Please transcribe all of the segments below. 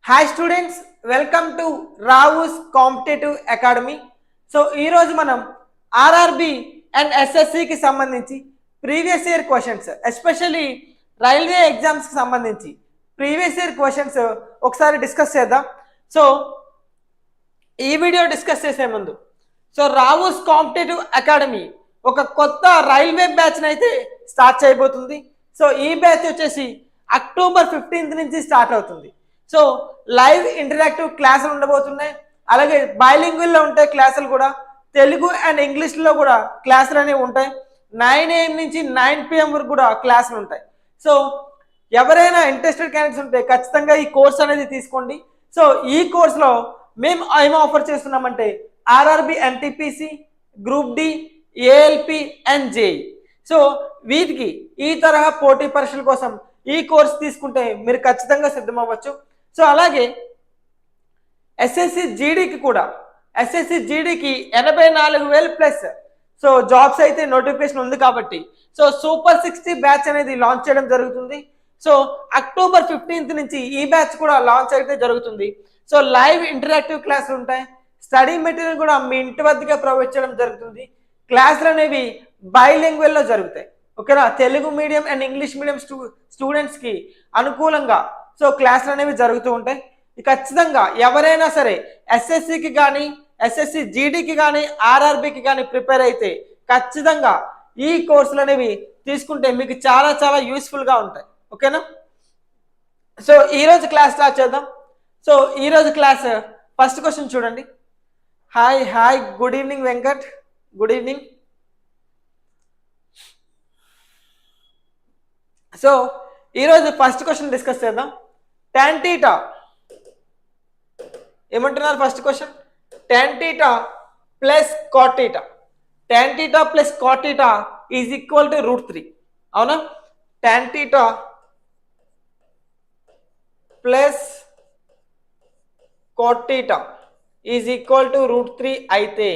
Hi students, welcome to Rao's competitive academy. So ఈరోజు మనం RRB and ఎస్ఎస్సికి సంబంధించి previous year questions, especially railway ఎగ్జామ్స్కి సంబంధించి ప్రీవియస్ ఇయర్ క్వశ్చన్స్ ఒకసారి డిస్కస్ చేద్దాం. సో ఈ వీడియో డిస్కస్ చేసే ముందు రావుస్ కాంపిటేటివ్ అకాడమీ ఒక కొత్త రైల్వే బ్యాచ్ని అయితే స్టార్ట్ చేయబోతుంది. సో ఈ బ్యాచ్ వచ్చేసి అక్టోబర్ 15th నుంచి స్టార్ట్ అవుతుంది. సో లైవ్ ఇంటరాక్టివ్ క్లాసులు ఉండబోతున్నాయి. అలాగే బైలింగ్వల్లో ఉంటాయి క్లాసులు కూడా, తెలుగు అండ్ ఇంగ్లీష్లో కూడా క్లాసులు అనేవి ఉంటాయి. 9 AM నుంచి 9 PM వరకు కూడా క్లాసులు ఉంటాయి. సో ఎవరైనా ఇంట్రెస్టెడ్ క్యాండిడేట్స్ ఉంటే ఖచ్చితంగా ఈ కోర్స్ అనేది తీసుకోండి. సో ఈ కోర్సులో మేము ఏం ఆఫర్ చేస్తున్నామంటే RRB NTPC, group D, ALP and JE. So వీటికి ఈ తరహా పోటీ పరీక్షల కోసం ఈ కోర్స్ తీసుకుంటే మీరు ఖచ్చితంగా సిద్ధమవ్వచ్చు. సో అలాగే ఎస్ఎస్సి జీడీకి కూడా, ఎస్ఎస్సి జీడీకి 84,000 ప్లస్ సో జాబ్స్ అయితే నోటిఫికేషన్ ఉంది కాబట్టి సో సూపర్ 60 బ్యాచ్ అనేది లాంచ్ చేయడం జరుగుతుంది. సో అక్టోబర్ 15th నుంచి ఈ బ్యాచ్ కూడా లాంచ్ అయితే జరుగుతుంది. సో లైవ్ ఇంటరాక్టివ్ క్లాసులు ఉంటాయి. స్టడీ మెటీరియల్ కూడా మీ ఇంటి వద్దకే ప్రొవైడ్ చేయడం జరుగుతుంది. క్లాసులు అనేవి బైలింగ్వల్లో జరుగుతాయి. ఓకేనా, Telugu medium and English medium స్టూడెంట్స్కి అనుకూలంగా సో క్లాసులు అనేవి జరుగుతూ ఉంటాయి. ఖచ్చితంగా ఎవరైనా సరే ఎస్ఎస్సికి కానీ, ఎస్ఎస్సి జీడీకి కానీ, ఆర్ఆర్బికి కానీ ప్రిపేర్ అయితే ఖచ్చితంగా ఈ కోర్సులు అనేవి తీసుకుంటే మీకు చాలా చాలా యూస్ఫుల్గా ఉంటాయి. ఓకేనా, సో ఈరోజు క్లాస్ స్టార్ట్ చేద్దాం. సో ఈరోజు క్లాస్ ఫస్ట్ క్వశ్చన్ చూడండి. Hi good evening Venkat, good evening. So ఈరోజు ఫస్ట్ క్వశ్చన్ డిస్కస్ చేద్దాం. tan theta ఏమంటున్నారు? First question tan theta plus cot theta, tan theta plus cot theta is equal to √3. అవునా, tan theta plus cot theta is equal to √3 అయితే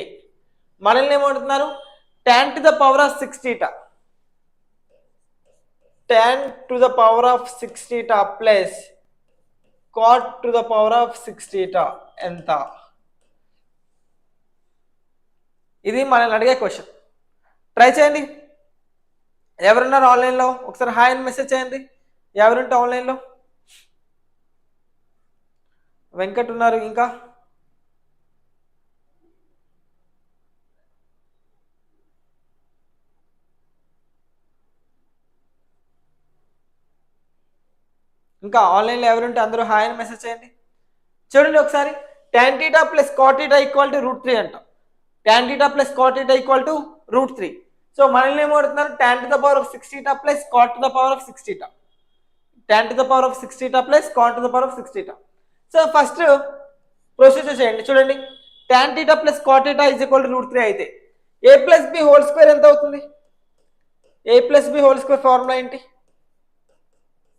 మనల్ని ఏమంటున్నారు? tan to the power of 6 theta, tan to the power of 6 theta plus cot to the power of 6 theta ఎంత? ఇది మనల్ని అడిగే question. Try చేయండి. ఎవరున్నారు ఆన్లైన్లో? ఒకసారి హాయ్ అని మెసేజ్ చేయండి ఎవరుంటే ఆన్లైన్లో. వెంకట్ ఉన్నారు, ఇంకా ఆన్లైన్లో ఎవరుంటే అందరూ హాయ్ అని మెసేజ్ చేయండి. చూడండి ఒకసారి, tan theta plus cot theta equal to √3 అంట. tan theta plus cot theta equal to √3. So మనల్ని ఏమవుతున్నారు? tan to the power of 6 theta plus cot to the power of 6 theta, tan to the power of 6 theta plus cot to the power of 6 theta. So first procedure చేయండి. చూడండి, tan theta plus cot theta is equal to √3 అయితే a plus b whole square ఎంత అవుతుంది? a plus b whole square formula ఏంటి?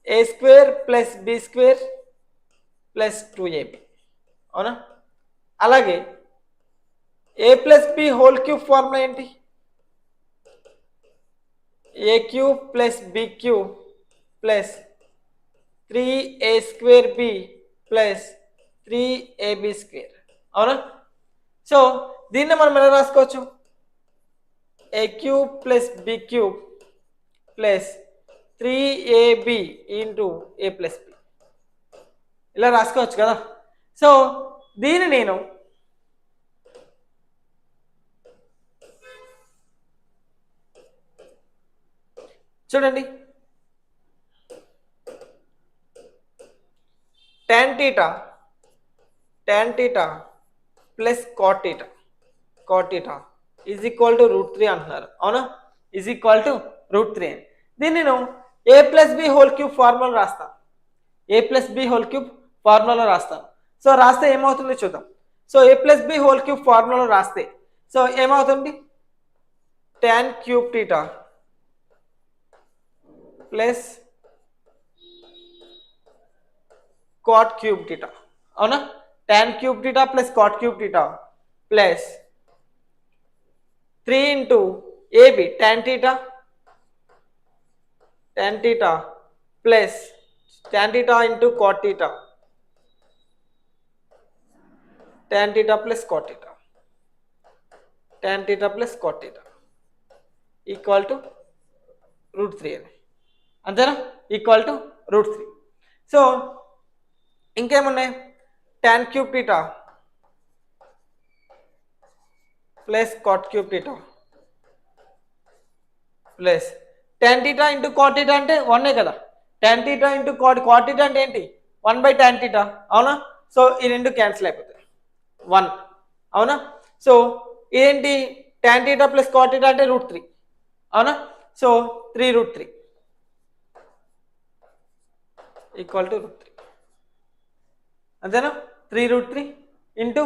a square plus b square plus 2ab. అవునా, అలాగే a plus b whole cube formula ఏంటి? a cube plus b cube plus 3a square b plus 3ab square. అవునా, so దీన్ని మనం ఎలా రాసుకోవచ్చు? a cube plus b cube plus 3ab into a plus b, ఇలా రాసుకోవచ్చు కదా. సో దీన్ని నేను చూడండి, tan theta plus cot theta is equal to √3 అంటున్నారు. అవునా, ఈజ్ ఈక్వల్ టు √3. దీన్ని నేను a plus b whole cube formula రాస్తాను. a plus b whole cube formula రాస్తాను. సో రాస్తే ఏమవుతుంది చూద్దాం. So a plus b whole cube formula రాస్తే సో ఏమవుతుంది? tan cube theta plus cot cube theta. అవునా, tan cube theta plus cot cube theta plus 3 into ab tan theta tan theta plus tan theta into cot theta tan theta plus cot theta, tan theta plus cot theta equal to √3 అని, అంతేనా? Equal to √3. So ఇంకేమున్నాయి? tan cube theta plus cot cube theta plus tan theta into cot theta అంటే 1 కదా. tan theta into cot theta అంటే ఏంటి? 1/tan theta, అవునా? So ఈ రెండు క్యాన్సిల్ అయిపోతాయి, 1, అవునా? సో ఏంటి? tan theta plus cot theta అంటే √3, అవునా? సో 3√3 ఈక్వల్ టు √3, అంతేనా? 3√3 ఇంటూ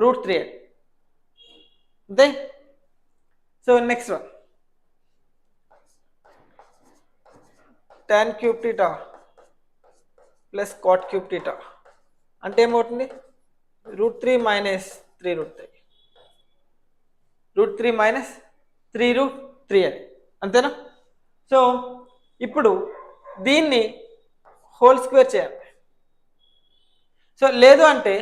√3 అంతే. So next one, tan cube theta plus cot cube theta అంటే ఏమవుతుంది? √3 మైనస్ 3√3, √3 మైనస్ 3√3 అని, అంతేనా? సో ఇప్పుడు దీన్ని హోల్ స్క్వేర్ చేయాలి. సో లేదు అంటే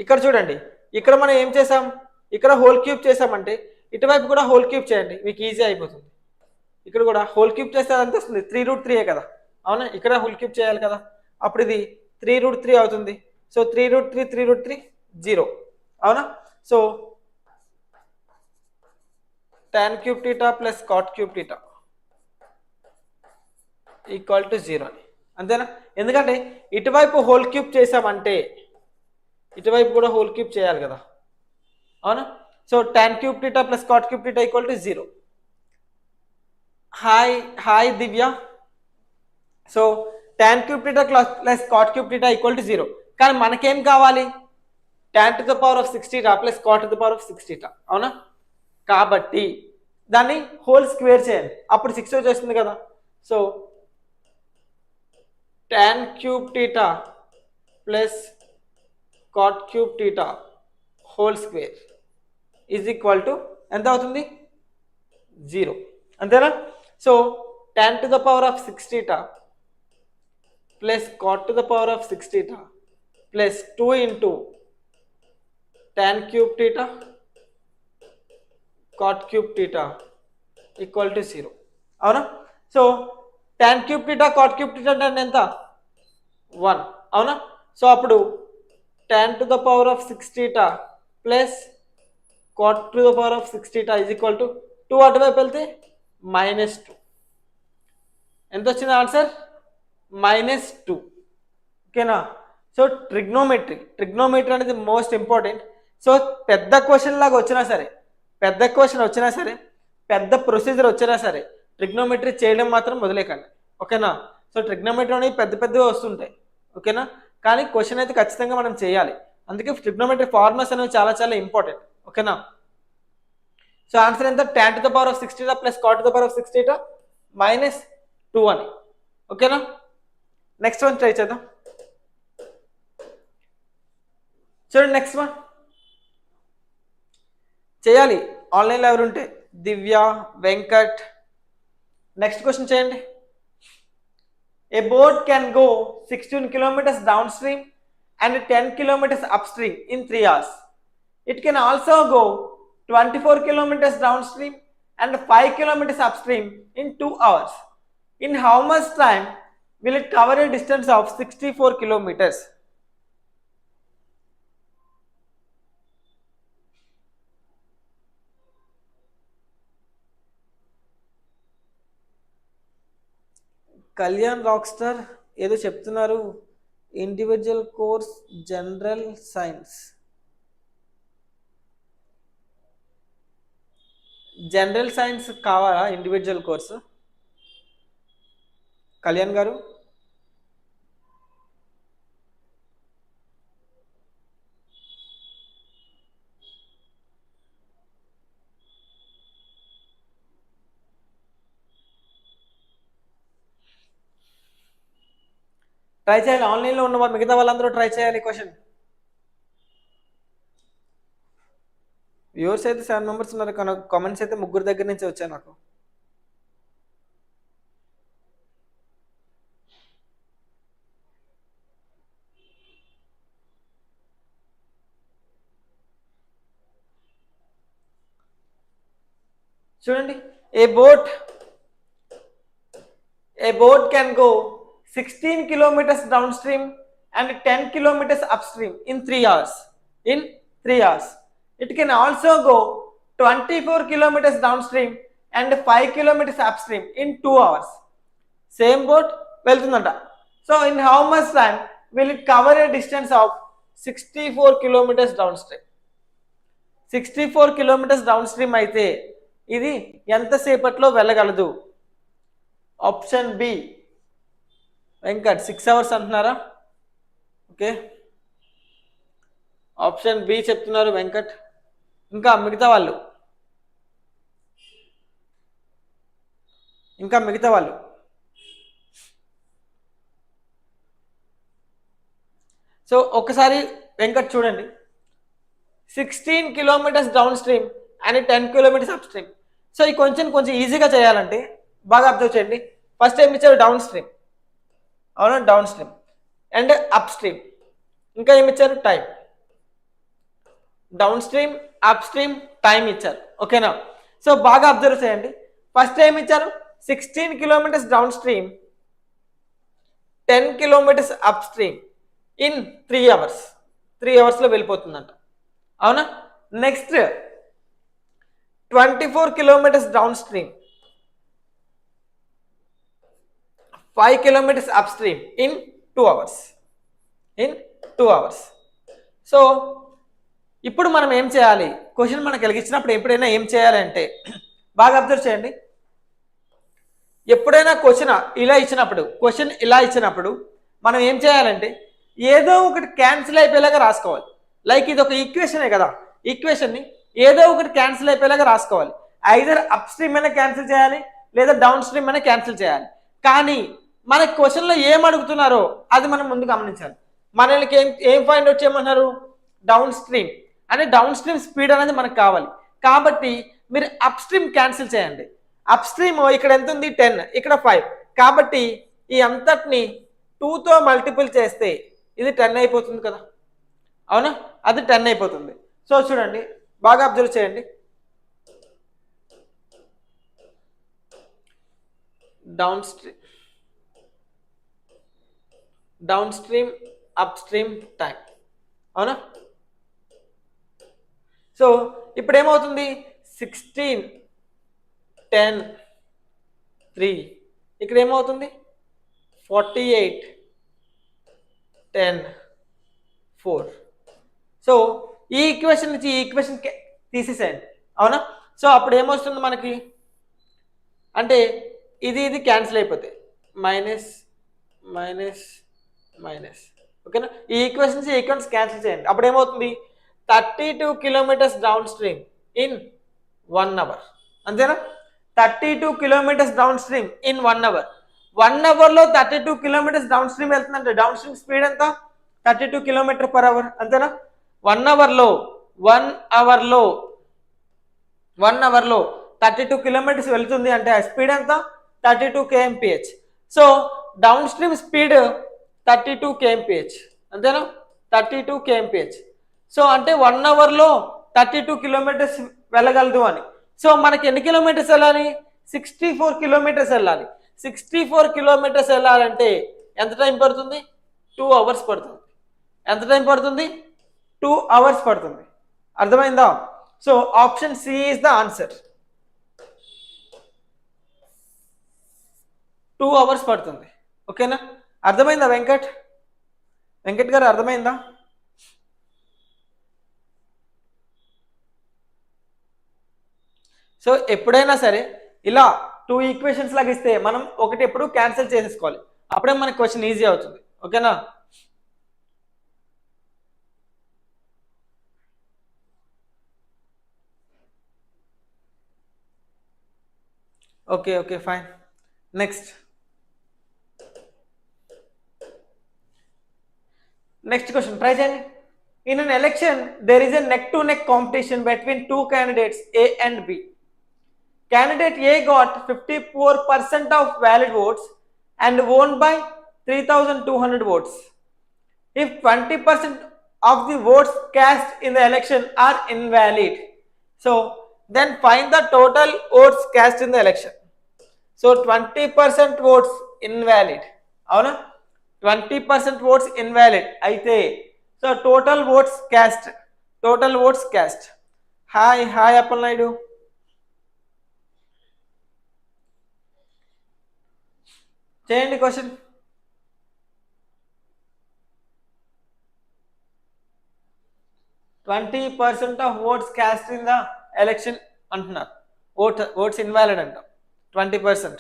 ఇక్కడ చూడండి, ఇక్కడ మనం ఏం చేసాం? ఇక్కడ హోల్ క్యూబ్ చేసామంటే ఇటువైపు కూడా హోల్ క్యూబ్ చేయండి, మీకు ఈజీ అయిపోతుంది. ఇక్కడ కూడా హోల్ క్యూబ్ చేస్తే ఎంత వస్తుంది? 3√3 కదా, అవునా? ఇక్కడ హోల్ క్యూబ్ చేయాలి కదా, అప్పుడు ఇది 3√3 అవుతుంది. సో 3√3 3√3 0, అవునా? So tan cube theta plus cot cube theta equal to 0 అని, అంతేనా? ఎందుకంటే ఇటువైపు హోల్ క్యూబ్ చేసామంటే ఇటువైపు కూడా హోల్ క్యూబ్ చేయాలి కదా, అవునా? So tan cube theta plus cot cube theta equal to 0. Hi Divya. So tan cube theta plus cot cube theta equal to 0, కానీ మనకేం కావాలి? tan to the power of 6 theta plus cot to the power of 6 theta, అవునా? కాబట్టి దాన్ని whole square చేయండి, అప్పుడు 6 వచ్చేస్తుంది కదా. So tan cube theta plus cot cube theta whole square is equal to ఎంత అవుతుంది? 0, అంతేనా? So tan to the power of 6 theta plus cot to the power of 6 theta plus 2 into tan cube theta cot cube theta equal to 0, అవునా? So tan cube theta cot cube theta అంటే ఎంత? 1, అవునా? So అప్పుడు tan to the power of 6 theta plus cot to the power of 6 theta is equal to 2 అటువైపు వెళ్తే -2. ఎంత వచ్చింది answer? -2, ఓకేనా? సో ట్రిగ్నోమెట్రీ అనేది మోస్ట్ ఇంపార్టెంట్. సో పెద్ద క్వశ్చన్ లాగా వచ్చినా సరే, పెద్ద క్వశ్చన్ వచ్చినా సరే, పెద్ద ప్రొసీజర్ వచ్చినా సరే, ట్రిగ్నోమెట్రీ చేయడం మాత్రం వదిలేకండి, ఓకేనా? సో ట్రిగ్నోమెట్రీ అనేవి పెద్ద పెద్దగా వస్తుంటాయి, ఓకేనా? కానీ క్వశ్చన్ అయితే ఖచ్చితంగా మనం చేయాలి. అందుకే ట్రిగ్నోమెట్రీ ఫార్ములాస్ అనేవి చాలా చాలా ఇంపార్టెంట్, ఓకేనా? సో ఆన్సర్ ఎంత? tan to the power of 6 theta plus cot to the power of 6 theta -2 అని, ఓకేనా? నెక్స్ట్ వన్ ట్రై చేద్దాం. చూడండి, నెక్స్ట్ వన్ చేయాలి ఆన్లైన్లో ఎవరు ఉంటే, దివ్య, వెంకట్. నెక్స్ట్ క్వశ్చన్ చేయండి. A boat can go 16 kilometers downstream and 10 kilometers upstream in 3 hours. It can also go 24 kilometers downstream and 5 kilometers upstream in 2 hours. In how much time will it cover a distance of 64 kilometers? Kalyan rock star ఏదో చెప్తున్నారు. Individual course general science, general science కావాలా individual course? Kalyan గారు try చేయాలి. ఆన్లైన్లో ఉన్న మిగతా వాళ్ళందరూ try చేయాలి. క్వశ్చన్ వ్యూవర్స్ అయితే 7 members ఉన్నారు, కానీ కామెంట్స్ అయితే 3 దగ్గర నుంచి వచ్చాయి నాకు. చూడండి, a boat can go 16 kilometers downstream and 10 kilometers upstream in 3 hours. In 3 hours. It can also go 24 kilometers downstream and 5 kilometers upstream in 2 hours. Same boat వెళ్తుందంట. So in how much time will it cover a distance of 64 kilometers downstream? 64 kilometers downstream అయితే ఇది ఎంతసేపట్లో వెళ్ళగలదు? Option B Venkat 6 hours అంటున్నారా? Okay, option B చెప్తున్నారు వెంకట్. ఇంకా మిగతా వాళ్ళు so ఒకసారి వెంకట్ చూడండి, 16 kilometers downstream and 10 kilometers up stream. So ఈ కొంచెం ఈజీగా చేయాలంటే బాగా అబ్జర్వ్ చేయండి. ఫస్ట్ ఏమి ఇచ్చారు? డౌన్ స్ట్రీమ్, అవునా, down stream and up stream. ఇంకా ఏమి ఇచ్చారు? Time. Down stream, up stream, time ఇచ్చారు. ఓకేనా? సో బాగా అబ్జర్వ్ చేయండి. ఫస్ట్ ఏమి ఇచ్చారు? 16 kilometers down stream, 10 kilometers upstream in 3 hours. 3 hours లో వెళ్ళిపోతుందంట, అవునా? Next 24 kilometers down stream, 5 kilometers upstream in 2 hours. So ఇప్పుడు మనం ఏం చేయాలి? క్వశ్చన్ మనకు కలిగించినప్పుడు ఎప్పుడైనా ఏం చేయాలి అంటే బాగా అబ్జర్వ్ చేయండి. ఎప్పుడైనా క్వశ్చన్ ఇలా ఇచ్చినప్పుడు మనం ఏం చేయాలంటే ఏదో ఒకటి క్యాన్సిల్ అయిపోయేలాగా రాసుకోవాలి. లైక్ ఇది ఒక ఈక్వేషనే కదా, ఈక్వేషన్ని ఏదో ఒకటి క్యాన్సిల్ అయిపోయేలాగా రాసుకోవాలి. ఐదర్ అప్ స్ట్రీమ్ అయినా క్యాన్సిల్ చేయాలి, లేదా డౌన్ స్ట్రీమ్ అయినా క్యాన్సిల్ చేయాలి. కానీ మన క్వశ్చన్లో ఏం అడుగుతున్నారో అది మనం ముందు గమనించాలి. మనకి ఏం ఫైండ్ అవుట్ చేయమన్నారు? Down stream. అంటే డౌన్ స్ట్రీమ్ స్పీడ్ అనేది మనకు కావాలి. కాబట్టి మీరు అప్ స్ట్రీమ్ క్యాన్సిల్ చేయండి. అప్ స్ట్రీమ్ ఇక్కడ ఎంత ఉంది? 10, ఇక్కడ 5. కాబట్టి ఈ అంతటిని 2తో మల్టిపుల్ చేస్తే ఇది 10 అయిపోతుంది కదా, అవునా? అది 10 అయిపోతుంది. సో చూడండి, బాగా అబ్జర్వ్ చేయండి. Down stream, up stream, time, అవునా? సో ఇప్పుడు ఏమవుతుంది? 16, 10, 3. ఇక్కడ ఏమవుతుంది? 48, 10, 4. సో ఈ ఈక్వేషన్ నుంచి ఈ ఈక్వేషన్ తీసేసేయండి, అవునా? సో అప్పుడు ఏమొస్తుంది మనకి అంటే ఇది క్యాన్సిల్ అయిపోతాయి. మైనస్, ఓకేనా? ఈ ఈక్వేషన్స్ క్యాన్సిల్ చేయండి. అప్పుడు ఏమవుతుంది? 32 kilometers downstream in 1 hour. అంతేనా? 32 kilometers downstream in 1 hour. 1 hourలో 32 kilometers డౌన్ స్ట్రీమ్ వెళ్తుందంటే డౌన్ స్ట్రీమ్ స్పీడ్ ఎంత? 32 km/h. అంతేనా? 1 hourలో 32 kilometers వెళ్తుంది అంటే ఆ స్పీడ్ ఎంత? 32 kmph. So down stream speed 32 kmph. అంతేనా? 32 kmph. సో అంటే 1 hourలో 32 kilometers వెళ్ళగలదు అని. సో మనకి ఎన్ని కిలోమీటర్స్ వెళ్ళాలి? 64 kilometers వెళ్ళాలి. 64 kilometers వెళ్ళాలంటే ఎంత టైం పడుతుంది? 2 hours పడుతుంది. ఎంత టైం పడుతుంది? 2 hours పడుతుంది. అర్థమైందా? So option C is the answer. 2 hours పడుతుంది. ఓకేనా? అర్థమైందా వెంకట్ గారు? అర్థమైందా? సో ఎప్పుడైనా సరే ఇలా 2 ఈక్వేషన్స్ లాగా ఇస్తే మనం ఒకటి ఎప్పుడు క్యాన్సిల్ చేసేసుకోవాలి. అప్పుడే మనకి క్వశ్చన్ ఈజీ అవుతుంది. ఓకేనా? Okay, fine. Next question. Try చేయండి. In an election, there is a neck-to-neck competition between 2 candidates, A and B. Candidate A got 54% of valid votes and won by 3,200 votes. If 20% of the votes cast in the election are invalid. So then find the total votes cast in the election. So 20% votes invalid. అవునా, 20% votes invalid అయితే so total votes cast. Hi Appalanaidu. చేయండి question. "20% of votes cast in the election" అంటున్నారు. Votes invalid అంటాం 20%.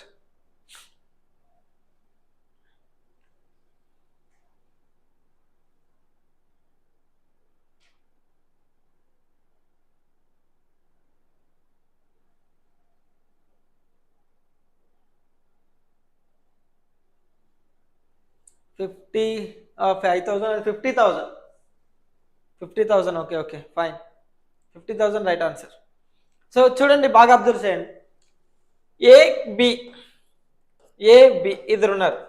Fifty 5,000 50,000 okay fine. 50,000 right answer. So చూడండి, బాగా observe చేయండి. AB ఇద్దరు ఉన్నారు,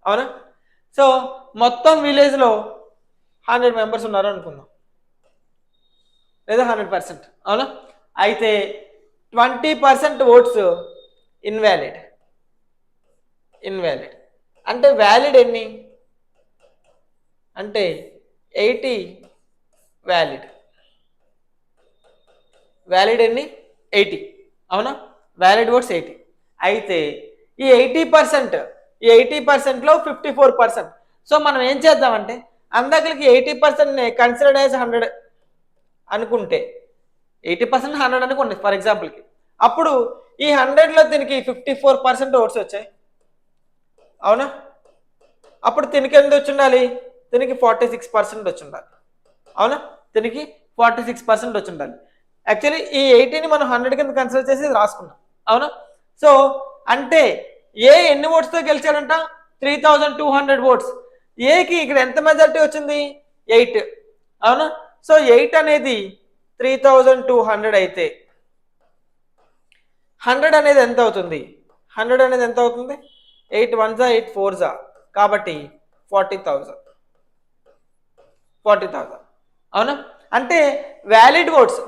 అవునా. సో మొత్తం విలేజ్లో 100 మెంబర్స్ ఉన్నారు అనుకుందాం, లేదా 100%, అవునా. అయితే 20% ఓట్స్ ఇన్వాలిడ్. అంటే వ్యాలిడ్ ఎన్ని అంటే 80 వ్యాలిడ్. ఎన్ని 80, అవునా. Valid votes 80. అయితే ఈ 80%లో 54%. సో మనం ఏం చేద్దామంటే అందరికి 80% కన్సిడర్డ్ యాజ్ 100 అనుకుంటే 80% 100 అనుకోండి ఫర్ ఎగ్జాంపుల్కి. అప్పుడు ఈ 100లో దీనికి 54% ఓట్స్ వచ్చాయి, అవునా. అప్పుడు దీనికి ఎంత వచ్చి ఉండాలి, దీనికి 46% వచ్చి ఉండాలి, అవునా. దీనికి 46% వచ్చి ఉండాలి. యాక్చువల్లీ ఈ 80ని మనం 100 కింద కన్సిడర్ చేసి రాసుకున్నాం, అవునా. సో అంటే ఎన్ని ఓట్స్తో గెలిచాడంట, 3200 ఓట్స్. ఏకి ఇక్కడ ఎంత మెజారిటీ వచ్చింది, 8, అవునా. సో 8 అనేది 3200 అయితే 100 అనేది ఎంత అవుతుంది, 8 1s 8 4s, కాబట్టి 40,000, అవునా. అంటే వ్యాలిడ్ ఓట్స్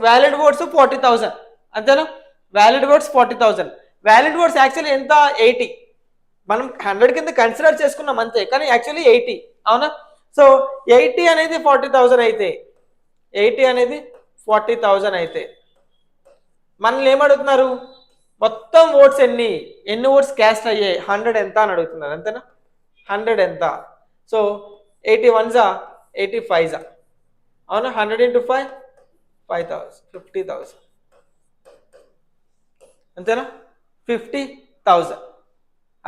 40,000, అంతేనా. Valid votes 40,000. Valid votes actually ఎంత, 80. మనం 100 కింద కన్సిడర్ చేసుకున్నాం అంతే, కానీ యాక్చువల్లీ 80, అవునా. సో 80 అనేది 40,000 అయితే 40,000 అయితే మనల్ని ఏమడుగుతున్నారు, మొత్తం ఓట్స్ ఎన్ని ఓట్స్ క్యాస్ట్ అయ్యాయి, 100 ఎంత అని అడుగుతున్నారు, అంతేనా. 100 ఎంత, సో 81s 85s, అవునా. 100 into 5 5,000 50,000, అంతేనా. 50,000.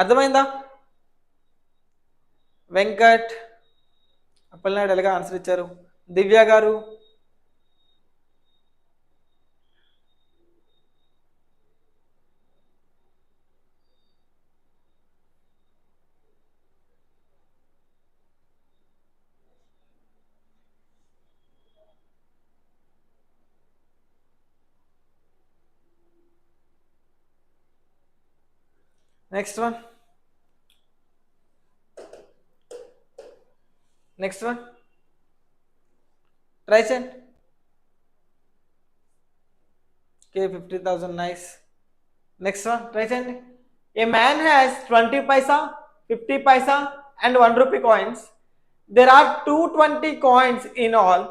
అర్థమైందా. వెంకట్ అప్పలనాయుడు ఎలాగా ఆన్సర్ ఇచ్చారు. దివ్య గారు, నెక్స్ట్ వన్ ట్రై చేయండి. 50,000 నైస్. నెక్స్ట్ వన్ ట్రై చేయండి. ఏ man has 20 paisa, 50 paisa and 1 rupee coins. There are 220 coins in all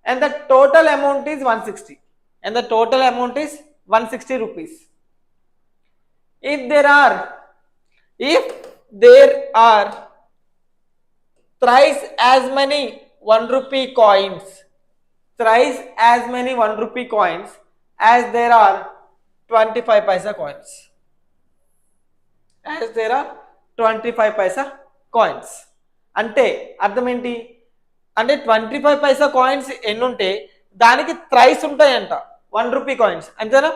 and the total amount is 160 rupees. If there are thrice as many 1 rupee coins as there are 25 paisa coins. అంటే అర్థం ఏంటి అంటే 25 paisa coins ఎన్ని ఉంటే దానికి thrice ఉంటాయంట 1 rupee coins, అంతేనా.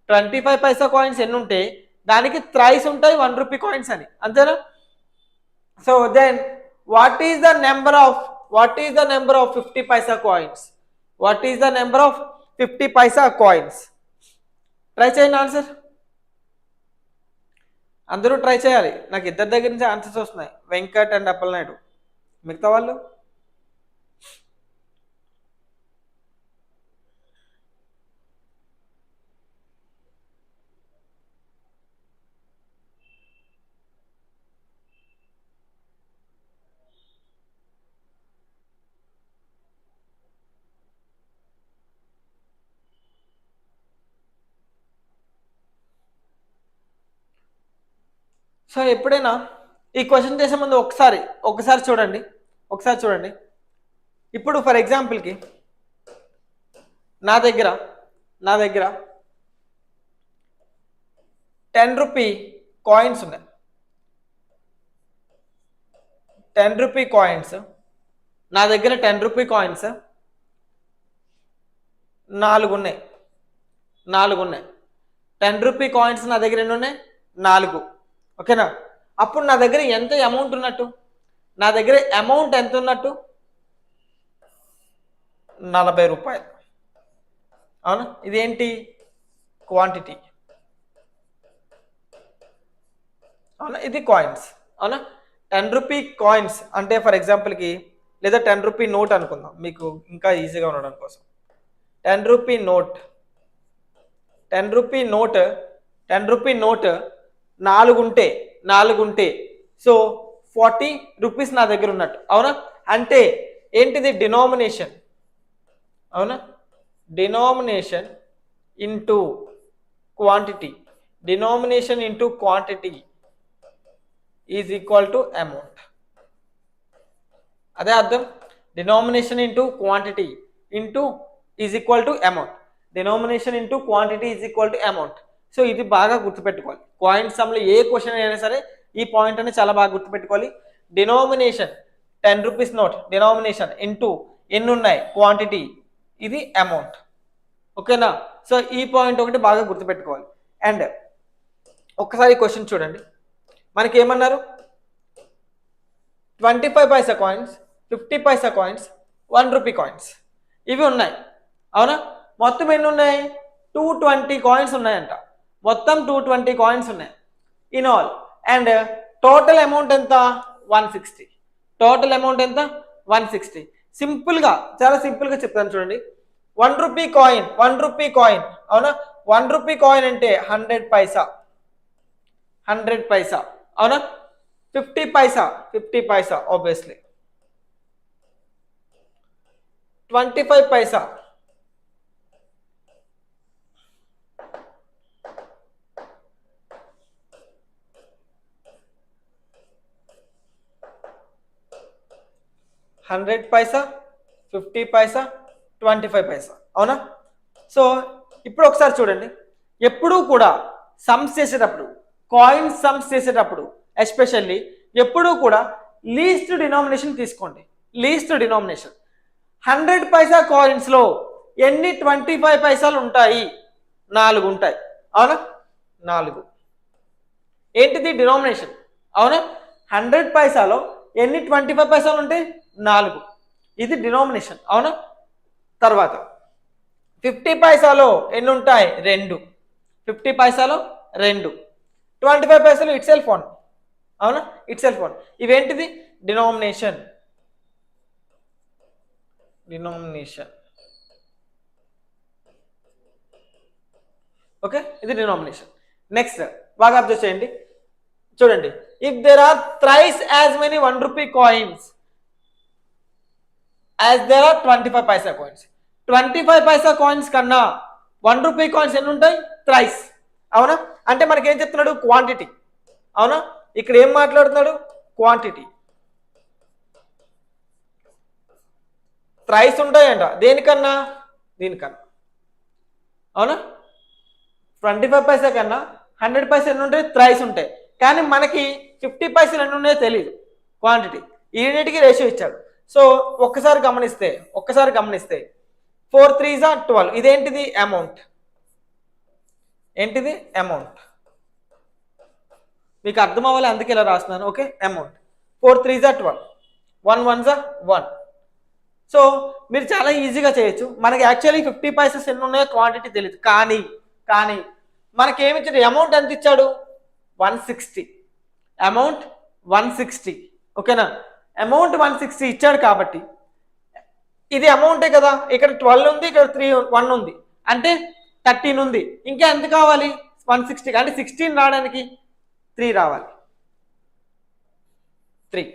25 paisa coins ఎన్ని ఉంటే దానికి థ్రైస్ ఉంటాయి 1 రూపీ కాయిన్స్ అని, అంతేనా. So then what is the number of 50 paisa coins? What is the number of 50 paisa coins? Try చేయండి ఆన్సర్. అందరూ ట్రై చేయాలి. నాకు ఇద్దరి దగ్గర నుంచి ఆన్సర్స్ వస్తున్నాయి, వెంకట్ అండ్ అప్పలనాయుడు. మిగతా వాళ్ళు సో ఎప్పుడైనా ఈ క్వశ్చన్ చేసే ముందు ఒకసారి చూడండి. ఇప్పుడు ఫర్ ఎగ్జాంపుల్కి నా దగ్గర 10 రూపీ కాయిన్స్ ఉన్నాయి. 10 రూపీ కాయిన్స్ నా దగ్గర 10 రూపీ కాయిన్స్ 4 ఉన్నాయి. 10 రూపీ కాయిన్స్ నా దగ్గర ఎన్ని ఉన్నాయి? 4. ఓకేనా? అప్పుడు నా దగ్గర ఎంత అమౌంట్ ఉన్నట్టు? నా దగ్గర అమౌంట్ ఎంత ఉన్నట్టు? 40 రూపాయలు. అవునా? ఇదేంటి? క్వాంటిటీ. అవునా? ఇది కాయిన్స్. అవునా? 10 రూపీ కాయిన్స్ అంటే ఫర్ ఎగ్జాంపుల్కి లేదా 10 రూపీ నోట్ అనుకుందాం మీకు ఇంకా ఈజీగా ఉండడం కోసం. 10 రూపీ నోట్ 4 ఉంటే సో 40 రూపీస్ నా దగ్గర ఉన్నట్టు. అవునా? అంటే ఏంటిది? డినామినేషన్. అవునా? Denomination into quantity. Is equal to amount. అదే అర్థం. Denomination into quantity is equal to amount. So ఇది బాగా గుర్తుపెట్టుకోవాలి. కాయిన్ సమ్లో ఏ క్వశ్చన్ అయినా సరే ఈ పాయింట్ అనేది చాలా బాగా గుర్తుపెట్టుకోవాలి. Denomination 10 rupees note denomination into ఎన్ని ఉన్నాయి? క్వాంటిటీ. ఇది అమౌంట్. ఓకేనా? సో ఈ పాయింట్ ఒకటి బాగా గుర్తుపెట్టుకోవాలి. అండ్ ఒక్కసారి క్వశ్చన్ చూడండి. మనకి ఏమన్నారు? 25 పైసా కాయిన్స్, 50 పైసా కాయిన్స్, 1 రూపీ కాయిన్స్ ఇవి ఉన్నాయి. అవునా? మొత్తం ఎన్ని ఉన్నాయి? 220 కాయిన్స్ ఉన్నాయంట. మొత్తం 220 కాయిన్స్ ఉన్నాయి in all. And total amount ఎంత? 160. టోటల్ అమౌంట్ ఎంత? 160. చాలా సింపుల్గా చెప్తాను చూడండి. 1 రూపీ కాయిన్ అవునా? 1 రూపీ కాయిన్ అంటే 100 పైసా. అవునా? 50 పైసా ఆబ్వియస్లీ. 25 పైసా. 100 పైసా, 50 పైసా, 25 పైసా. అవునా? సో ఇప్పుడు ఒకసారి చూడండి. ఎప్పుడూ కూడా సమ్స్ చేసేటప్పుడు, కాయిన్ సమ్స్ చేసేటప్పుడు ఎస్పెషల్లీ ఎప్పుడూ కూడా లీస్ట్ డినామినేషన్ తీసుకోండి. 100 పైసా కాయిన్స్లో ఎన్ని 25 పైసలు ఉంటాయి? 4 ఉంటాయి. అవునా? 4. ఏంటిది? డినామినేషన్. అవునా? 100 పైసాలో ఎన్ని 25 పైసలు ఉంటాయి? 4. ఇది డినామినేషన్. అవునా? తర్వాత 50 పైసాలో ఎన్ని ఉంటాయి? 2. 50 పైసాలో 2. 25 పైసలు ఇట్ సెల్ఫ్ 1. అవునా? Itself 1. ఇవేంటిది? డినామినేషన్. ఓకే, ఇది డినామినేషన్. నెక్స్ట్ బాగా అబ్జర్వ్ చేయండి. చూడండి. If there are thrice as many 1 rupee coins as there are 25 paisa coins. 25 paisa coins కన్నా 1 రూపీ కాయిన్స్ ఎన్ని ఉంటాయి? థ్రైస్. అవునా? అంటే మనకి ఏం చెప్తున్నాడు? క్వాంటిటీ. అవునా? ఇక్కడ ఏం మాట్లాడుతున్నాడు? క్వాంటిటీ. థ్రైస్ ఉంటాయంట. దేనికన్నా? దీనికన్నా. అవునా? 25 పైసా కన్నా 100 పైసలు ఎన్ని ఉంటాయి? థ్రైస్ ఉంటాయి. కానీ మనకి 50 పైసలు ఎన్ని ఉన్నాయో తెలియదు. క్వాంటిటీ. ఈ రెండింటికి రేషియో ఇచ్చాడు. సో ఒక్కసారి గమనిస్తే 4 3s are 12. ఇదేంటిది? అమౌంట్. ఏంటిది? అమౌంట్. మీకు అర్థం అవ్వాలి, అందుకే ఇలా రాస్తున్నాను. Okay, amount. 4 3s are 12. 1 1s are 1. So మీరు చాలా ఈజీగా చేయొచ్చు. మనకి యాక్చువల్లీ 50 పైసెస్ ఎన్ని ఉన్నాయో క్వాంటిటీ తెలియదు. కానీ మనకి ఏమి ఇచ్చాడు? అమౌంట్ ఎంత ఇచ్చాడు? 160. అమౌంట్ 160. ఓకేనా? అమౌంట్ 160 ఇచ్చాడు కాబట్టి ఇది అమౌంటే కదా. ఇక్కడ 12 ఉంది, ఇక్కడ 1 ఉంది, అంటే 13 ఉంది. ఇంకా ఎంత కావాలి? 160. అంటే 16 రావడానికి 3 రావాలి. 3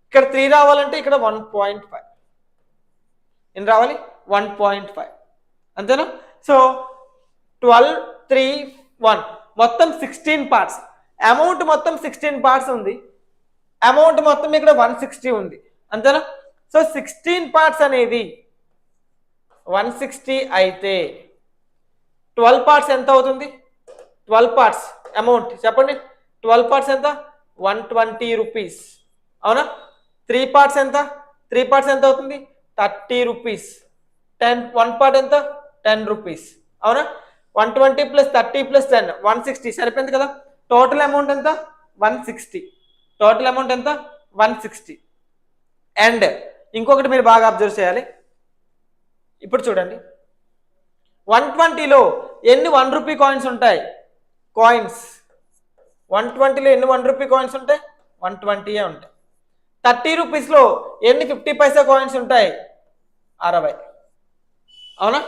ఇక్కడ 3 రావాలంటే ఇక్కడ 1.5 ఎన్ని రావాలి? 1.5. అంతేనా? సో 12 3 1 మొత్తం 16 పార్ట్స్. అమౌంట్ మొత్తం 16 పార్ట్స్ ఉంది, అమౌంట్ మొత్తం ఇక్కడ 160 ఉంది అంతేనా. సో 16 పార్ట్స్ అనేది 160 అయితే 12 పార్ట్స్ ఎంత అవుతుంది? 12 పార్ట్స్ అమౌంట్ చెప్పండి. 12 పార్ట్స్ ఎంత? 120 రూపీస్ అవునా. 3 పార్ట్స్ ఎంత? 3 పార్ట్స్ ఎంత అవుతుంది? 30 రూపీస్. 1 పార్ట్ ఎంత? 10 రూపీస్ అవునా. 120 + 30 + 10 160 సరిపోయింది కదా. టోటల్ అమౌంట్ ఎంత? 160. టోటల్ అమౌంట్ ఎంత? 160. అండ్ ఇంకొకటి మీరు బాగా అబ్జర్వ్ చేయాలి. ఇప్పుడు చూడండి 120లో ఎన్ని 1 రూపీ కాయిన్స్ ఉంటాయి? కాయిన్స్ 120లో ఎన్ని 1 రూపీ కాయిన్స్ ఉంటాయి? 120 ఉంటాయి. 30 రూపీస్లో ఎన్ని 50 పైసా కాయిన్స్ ఉంటాయి? 60 అవునా.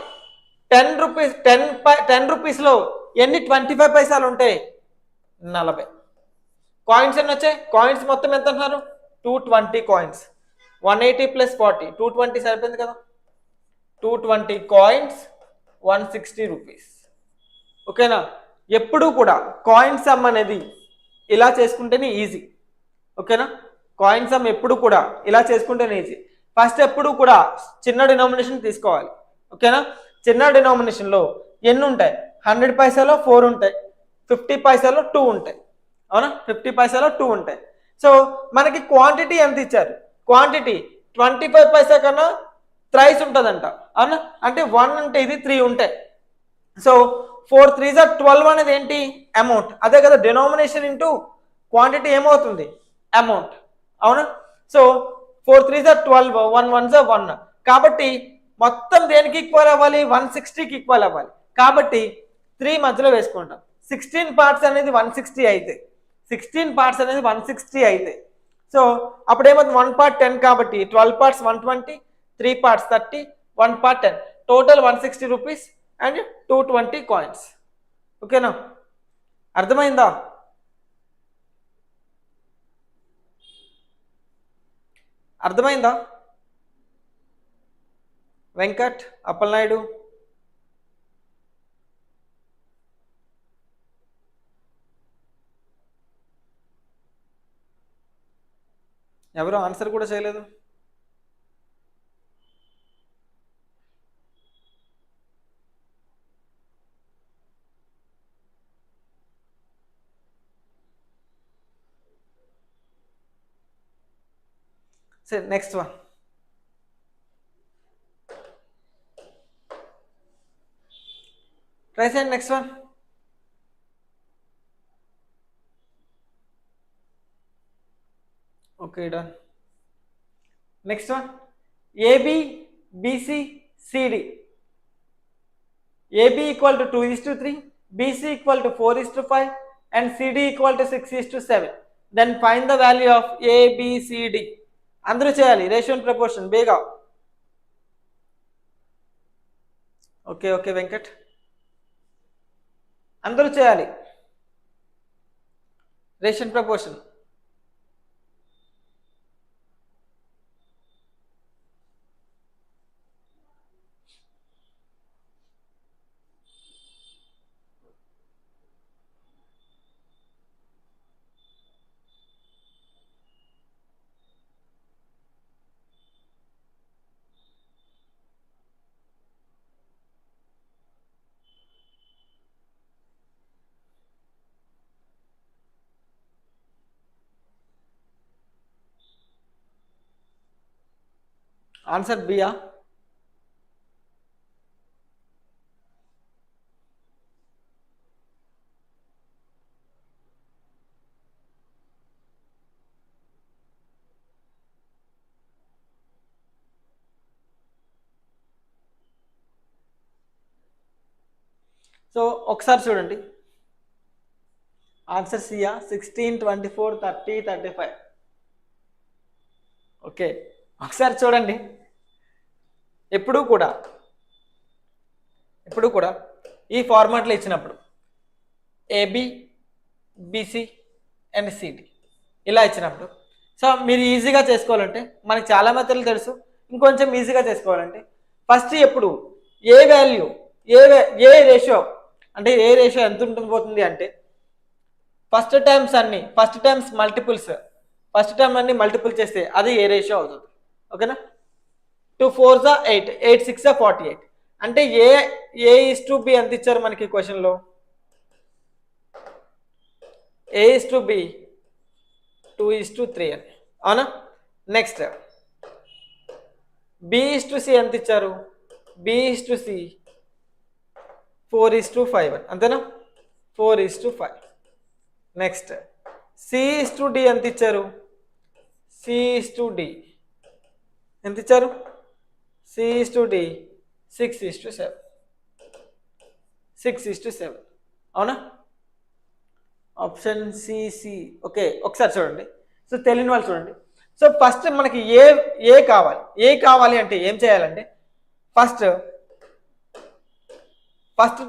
10 రూపీస్లో ఎన్ని 25 పైసాలు ఉంటాయి? 40. కాయిన్స్ ఎన్ని వచ్చాయి? కాయిన్స్ మొత్తం ఎంత అంటున్నారు? 220 కాయిన్స్. 180 + 40 220 సరిపోయింది కదా. 220 కాయిన్స్ 160 రూపీస్. ఓకేనా. ఎప్పుడు కూడా కాయిన్ సమ్ అనేది ఇలా చేసుకుంటేనే ఈజీ. ఓకేనా. కాయిన్ సమ్ ఎప్పుడు కూడా ఇలా చేసుకుంటేనే ఈజీ. ఫస్ట్ ఎప్పుడు కూడా చిన్న డినామినేషన్ తీసుకోవాలి. ఓకేనా. చిన్న డినామినేషన్లో ఎన్ని ఉంటాయి? 100 పైసాలో 4 ఉంటాయి, 50 పైసాలో 2 ఉంటాయి అవునా. 50 పైసాలో 2 ఉంటాయి. సో మనకి క్వాంటిటీ ఎంత ఇచ్చారు? క్వాంటిటీ 25 పైసా కన్నా థ్రైస్ ఉంటుందంట అవునా. అంటే 1 అంటే ఇది 3 ఉంటాయి. సో 4 3s are 12 అనేది ఏంటి? అమౌంట్. అదే కదా డినామినేషన్ ఇంటూ క్వాంటిటీ ఏమవుతుంది? అమౌంట్ అవునా. So 4 3s are 12 1 1s are 1. కాబట్టి మొత్తం దేనికి ఈక్వల్ అవ్వాలి? 160కి ఈక్వల్ అవ్వాలి. కాబట్టి 3 మధ్యలో వేసుకుంటాం. 16 పార్ట్స్ అనేది 160 అయితే 16 పార్ట్స్ అనేది 160 అయితే సో అప్పుడు ఏమవుతుంది? 1 పార్ట్ 10 కాబట్టి 12 parts 120, 3 parts 30, 1 part 10. Total 160 rupees and 220 coins. ఓకేనా. అర్థమైందా? అర్థమైందా? వెంకట్, అప్పలనాయుడు, ఎవరు ఆన్సర్ కూడా చేయలేదు. సరే నెక్స్ట్ వన్. ట్రై చేయండి next one. Okay done. Next one. AB BC CD. AB = 2:3, BC = 4:5 and CD = 6:7. Then find the value of ABCD. అందరూ చేయాలి రేషియో అండ్ ప్రపోర్షన్ బేగా. ఓకే ఓకే వెంకట్, అందరూ చేయాలి రేషియో అండ్ ప్రపోర్షన్. ఆన్సర్ బియా? So ఒకసారి చూడండి answer సియా. 16 24 30 35. Okay ఒకసారి చూడండి. ఎప్పుడు కూడా ఈ ఫార్మాట్లో ఇచ్చినప్పుడు ఏబి బిసి అండ్ సిడి ఇలా ఇచ్చినప్పుడు సో మీరు ఈజీగా చేసుకోవాలంటే మనకి చాలా మెథడ్లు తెలుసు. ఇంకొంచెం ఈజీగా చేసుకోవాలంటే ఫస్ట్ ఎప్పుడు ఏ వాల్యూ ఏ రేషియో అంటే ఏ రేషియో ఎంత ఉంటుంది పోతుంది అంటే first times multiples first time అన్ని మల్టిపుల్ చేస్తే అది ఏ రేషియో అవుతుంది. ఓకేనా, 2 4s 8, 8 6 48. అంటే A/B ఎంత ఇచ్చారు మనకి క్వశ్చన్లో? A/B 2:3 అని, అవునా? నెక్స్ట్ B/C ఎంత ఇచ్చారు? B/C 4:5 అని, అంతేనా? 4:5. నెక్స్ట్ C/D ఎంత ఇచ్చారు? C/D ఎంత ఇచ్చారు? C/D 6:7, 6:7, అవునా? Option C. ఓకే, ఒకసారి చూడండి. సో తెలియని వాళ్ళు చూడండి. సో ఫస్ట్ మనకి ఏ కావాలి అంటే ఏం చేయాలంటే ఫస్ట్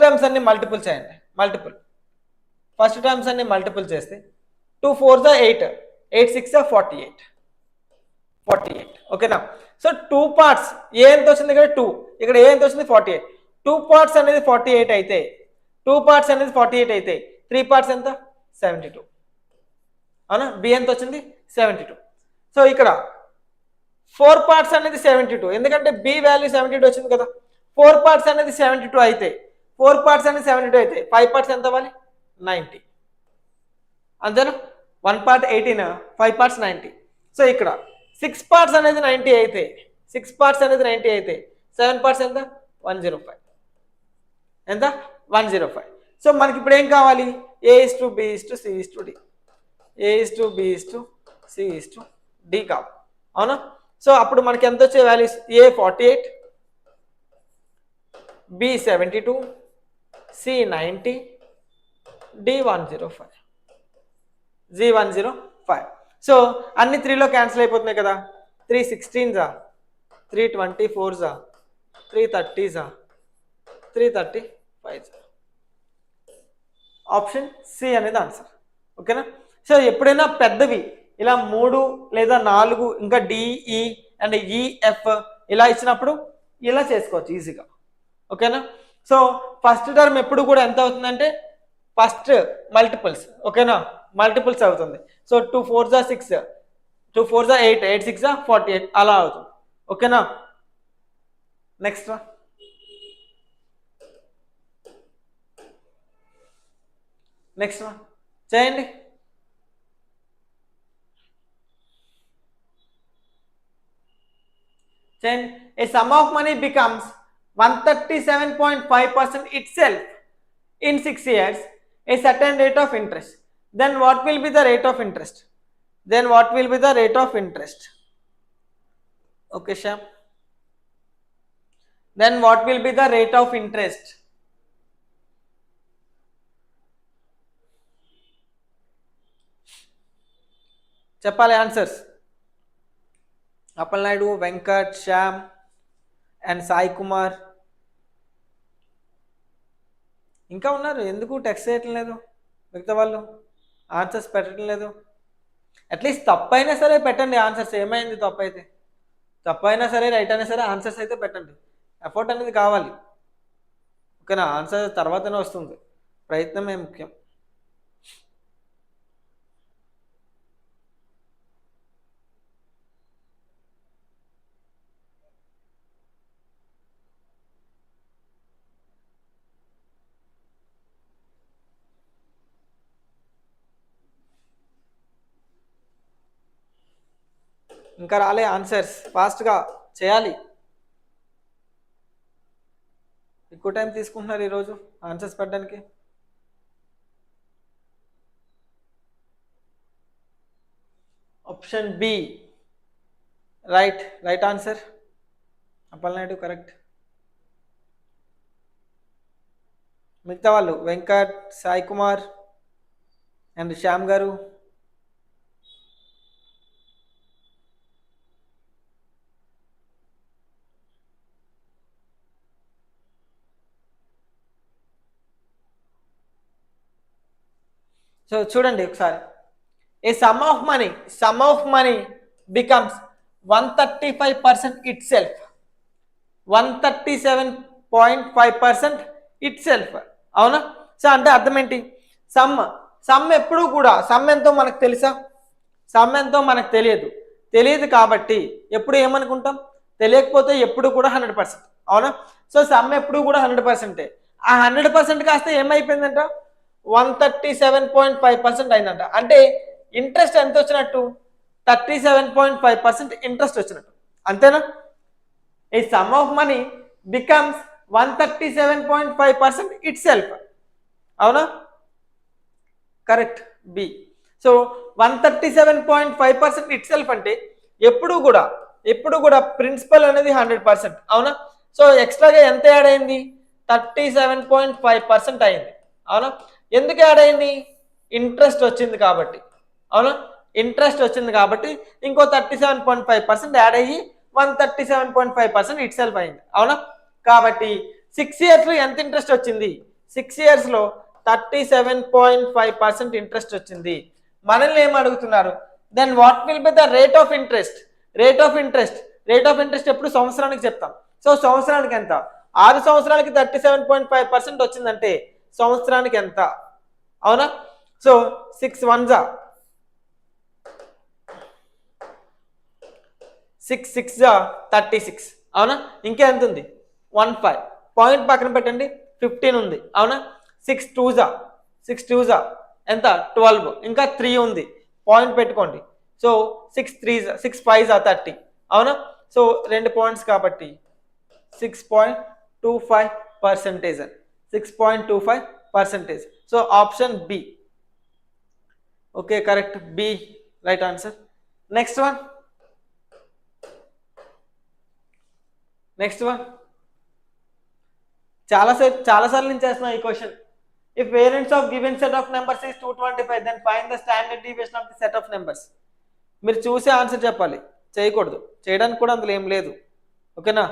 టర్మ్స్ అన్ని మల్టిపుల్ చేయండి. ఫస్ట్ టర్మ్స్ అన్ని మల్టిపుల్ చేస్తే 2 4s 8, 8 6 48. ఓకేనా? సో 2 పార్ట్స్ ఏ ఎంత వచ్చింది? ఇక్కడ 2, ఇక్కడ ఏ ఎంత వచ్చింది? 48. 2 పార్ట్స్ అనేది 48 అయితే 3 పార్ట్స్ ఎంత? 72, అవునా? బి ఎంత వచ్చింది? 72. సో ఇక్కడ 4 పార్ట్స్ అనేది 72, ఎందుకంటే బి వాల్యూ 72 వచ్చింది కదా. 4 పార్ట్స్ అనేది 72 అయితే 5 పార్ట్స్ ఎంత అవ్వాలి? 90, అంతేనా? 1 పార్ట్ 18, 5 పార్ట్స్ 90. సో ఇక్కడ 6 పార్ట్స్ అనేది 90 అయితే 7 పార్ట్స్ ఎంత? 105. ఎంత? 105. సో మనకి ఇప్పుడు ఏం కావాలి? A/B/C/D, A/B/C/D కావాలి, అవునా? సో అప్పుడు మనకి ఎంత వచ్చే values? A 48, B 72, C 90, D 105, G 105. So అన్ని 3లో క్యాన్సిల్ అయిపోతున్నాయి కదా. 3 16s, 3 24s, 3 30s, 3 35s. Option C అనేది ఆన్సర్. ఓకేనా? సో ఎప్పుడైనా పెద్దవి ఇలా 3 లేదా 4 ఇంకా DE అండ్ EF ఇలా ఇచ్చినప్పుడు ఇలా చేసుకోవచ్చు ఈజీగా. ఓకేనా? సో ఫస్ట్ టర్మ్ ఎప్పుడు కూడా ఎంత అవుతుందంటే ఫస్ట్ మల్టిపుల్స్, ఓకేనా, మల్టిపుల్స్ అవుతుంది. సో 2 4s 6, 2 4s 8, 8 6 48 అలా అవుతుంది. ఓకేనా? నెక్స్ట్ చేయండి. A sum of money becomes 137.5% itself in 6 years, a certain rate of interest. Then what will be the rate of interest? Okay, Shyam. Then what will be the rate of interest? చెప్పాలి answers. Appal Naidu, Venkat, Shyam and Sai Kumar ఇంకా ఉన్నారు. ఎందుకు text చేయటం లేదు మిగతా వాళ్ళు? Answers పెట్టడం లేదు. అట్లీస్ట్ తప్పైనా సరే పెట్టండి ఆన్సర్స్. ఏమైంది తప్పైతే? తప్పైనా సరే రైట్ అయినా సరే ఆన్సర్స్ అయితే పెట్టండి. ఎఫర్ట్ అనేది కావాలి. ఓకేనా? ఆన్సర్ తర్వాతనే వస్తుంది, ప్రయత్నమే ముఖ్యం. ఇంకా రాలే ఆన్సర్స్, ఫాస్ట్గా చేయాలి. ఎక్కువ టైం తీసుకుంటున్నారు ఈరోజు ఆన్సర్స్ పెట్టడానికి. Option B right answer. Appal Naidu correct. మిగతా వాళ్ళు వెంకట్, సాయి కుమార్ అండ్ శ్యామ్ గారు. సో చూడండి ఒకసారి. A sum of money becomes 135% itself, 137.5% itself, అవునా? సో అంటే అర్థం ఏంటి? సమ్ సమ్ ఎప్పుడు కూడా సమ్ ఎంతో మనకు తెలుసా? సమ్ ఎంతో మనకు తెలియదు కాబట్టి ఎప్పుడు ఏమనుకుంటాం? తెలియకపోతే ఎప్పుడు కూడా 100%, అవునా? సో సమ్ ఎప్పుడు కూడా 100%. ఆ 100% కాస్త ఏమైపోయిందంట? 137.5% అయిందంట. అంటే ఇంట్రెస్ట్ ఎంత వచ్చినట్టు? 37.5% ఇంట్రెస్ట్ వచ్చినట్టు, అంతేనా? A sum of money becomes 137.5% itself, అవునా? Correct, B. సో 137.5% itself అంటే ఎప్పుడు కూడా ప్రిన్సిపల్ అనేది 100%, అవునా? సో ఎక్స్ట్రాగా ఎంత యాడ్ అయింది? 37.5% అయింది, అవునా? ఎందుకు యాడ్ అయింది? ఇంట్రెస్ట్ వచ్చింది కాబట్టి, అవునా? ఇంట్రెస్ట్ వచ్చింది కాబట్టి ఇంకో 37.5% యాడ్ అయ్యి 137.5% ఇట్ సెల్ఫ్ అయింది, అవునా? కాబట్టి 6 ఇయర్స్లో ఎంత ఇంట్రెస్ట్ వచ్చింది? 6 ఇయర్స్లో 37.5% ఇంట్రెస్ట్ వచ్చింది. మనల్ని ఏం అడుగుతున్నారు? Then what will be the rate of interest? Rate of interest ఎప్పుడు సంవత్సరానికి చెప్తాం. సో సంవత్సరానికి ఎంత? 6 సంవత్సరాలకి 37.5% వచ్చిందంటే సంవత్సరానికి ఎంత, అవునా? సో 6 1 6 36, అవునా? ఇంకా ఎంత ఉంది? 15. పాయింట్ పక్కన పెట్టండి, 15 ఉంది, అవునా? 6 2 ఎంత? 12. ఇంకా 3 ఉంది, పాయింట్ పెట్టుకోండి. సో 6 5 30, అవునా? సో 2 పాయింట్స్ కాబట్టి 6.25%. 6.25%. So option B. Okay, correct, B right answer. Next one చాలాసార్లు నేను చేస్తున్నా ఈ question. If variance of given set of numbers is 225, then find the standard deviation of the set of numbers. మీరు చూసే answer చెప్పాలి, చేయకూడదు. చేయడానికి కూడా అందులో ఏం లేదు, ఓకేనా?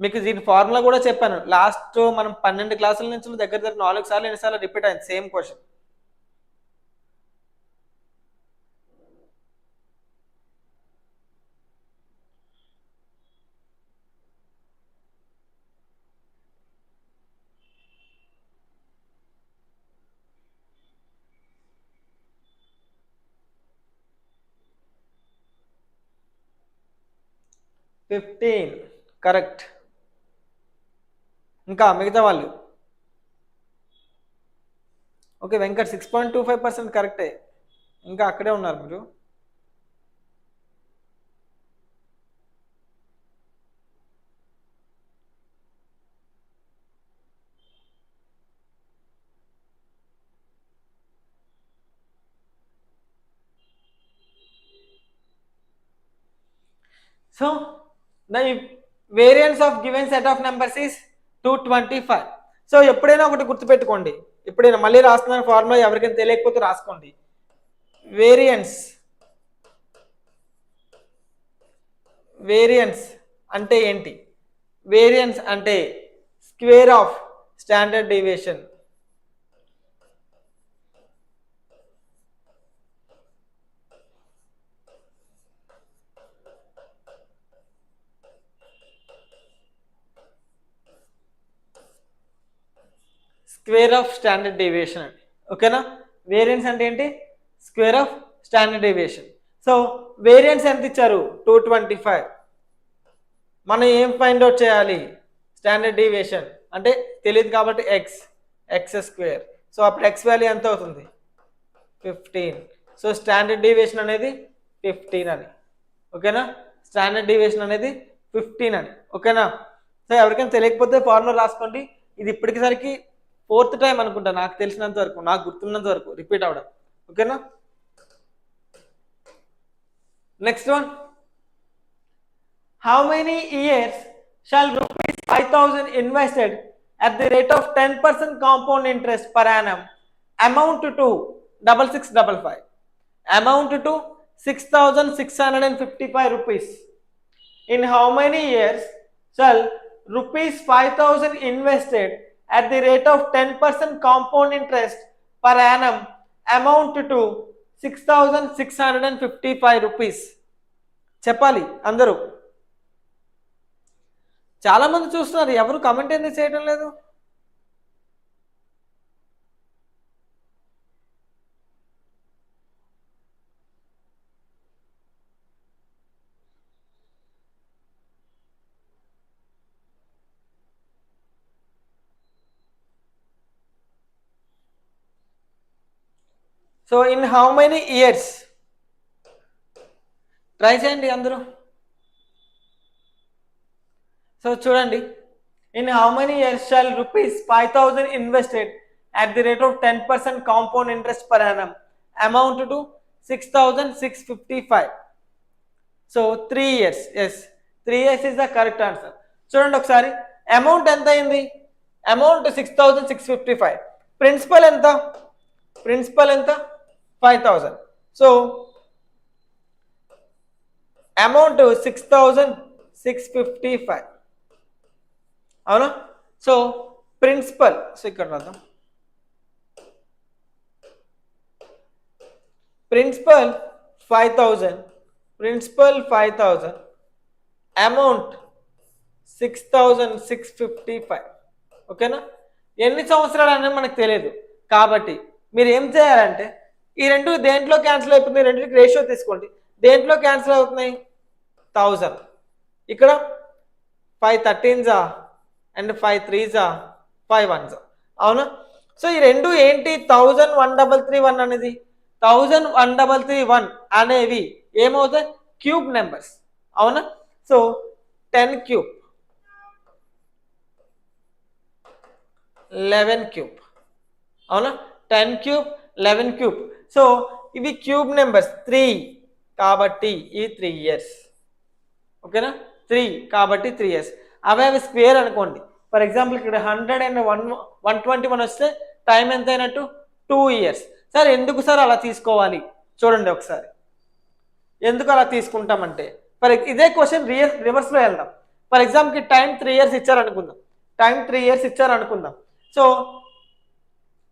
మీకు దీని ఫార్ములా కూడా చెప్పాను లాస్ట్ మనం 12 క్లాసుల నుంచి దగ్గర 4 సార్లు ఎన్నిసార్లు రిపీట్ అయింది సేమ్ క్వశ్చన్. కరెక్ట్. ఇంకా మిగతా వాళ్ళు ఓకే. వెంకట్ 6.25% కరెక్టే, ఇంకా అక్కడే ఉన్నారు మీరు. So the variance of given set of numbers is 225. So ఎప్పుడైనా ఒకటి గుర్తుపెట్టుకోండి, ఎప్పుడైనా మళ్ళీ రాస్తున్న ఫార్ములా ఎవరికైనా తెలియకపోతే రాసుకోండి. వేరియన్స్ అంటే ఏంటి? వేరియన్స్ అంటే square of standard deviation. Square of standard deviation అండి, ఓకేనా? వేరియన్స్ అంటే ఏంటి? Square of standard deviation. So variance ఎంత ఇచ్చారు? 225. మనం ఏం ఫైండ్ అవుట్ చేయాలి? స్టాండర్డ్ డీవియేషన్ అంటే తెలియదు కాబట్టి ఎక్స్ స్క్వేర్. సో అప్పుడు ఎక్స్ వాల్యూ ఎంత అవుతుంది? 15. సో స్టాండర్డ్ డీవియేషన్ అనేది 15 అని, ఓకేనా? స్టాండర్డ్ డీవియేషన్ అనేది 15 అని, ఓకేనా? సో ఎవరికైనా తెలియకపోతే ఫార్ములా రాసుకోండి. ఇది ఇప్పటికసరికి 4th టైం అనుకుంటా, నాకు తెలిసినంత వరకు, నాకు గుర్తున్నంత వరకు రిపీట్ అవడం, ఓకేనా? Next one, how many years shall rupees 5,000 invested at the rate of 10% compound interest per annum amount to 6655? Amount to 6,655 rupees. In how many years shall rupees 5,000 invested at the rate of 10% compound interest per annum amount to 6,655 rupees? చెప్పాలి అందరూ. చాలా మంది చూస్తున్నారు, ఎవరు comment ఎందుకు చేయడం లేదు? So in how many years, try చేయండి అందరూ. సో చూడండి, in how many years shall ₹5,000 invested at the rate of 10% compound interest per annum amount to 6,655. So 3 years. Yes, 3 years is the correct answer. చూడండి ఒకసారి, amount ఎంత అయింది? Amount 6,655. Principal ఎంత? Principal ఎంత? 5,000. So amount 6,655 అవునా? So principal, so ఇక్కడ రాద్దాం, principal 5,000, principal 5,000, amount 6,655. ఓకేనా? ఎన్ని సంవత్సరాలు అనేది మనకు తెలియదు కాబట్టి మీరు ఏం చేయాలంటే ఈ రెండు దేంట్లో క్యాన్సిల్ అయిపోతుంది, రెండింటికి రేషియో తీసుకోండి. దేంట్లో క్యాన్సిల్ అవుతున్నాయి? 1000. ఇక్కడ 5 13s అండ్ 5 3s 5 1s అవునా? సో ఈ రెండు ఏంటి? 1000 అనేది 1000 అనేవి ఏమవుతాయి? క్యూబ్ నెంబర్స్ అవునా? సో 10 క్యూబ్, 11 క్యూబ్ అవునా? 10 క్యూబ్, 11 క్యూబ్. సో ఇవి క్యూబ్ నెంబర్స్ 3 కాబట్టి ఈ 3 ఇయర్స్. ఓకేనా? 3 కాబట్టి 3 ఇయర్స్. అవి స్క్వేర్ అనుకోండి. ఫర్ ఎగ్జాంపుల్ ఇక్కడ 100 అండ్ 121 వస్తే టైం ఎంత అయినట్టు? 2 ఇయర్స్. సార్ ఎందుకు సార్ అలా తీసుకోవాలి? చూడండి ఒకసారి, ఎందుకు అలా తీసుకుంటామంటే ఇదే క్వశ్చన్ రివర్స్లో వెళ్దాం. ఫర్ ఎగ్జాంపుల్కి టైం 3 ఇయర్స్ ఇచ్చారనుకుందాం. టైం 3 ఇయర్స్ ఇచ్చారనుకుందాం. సో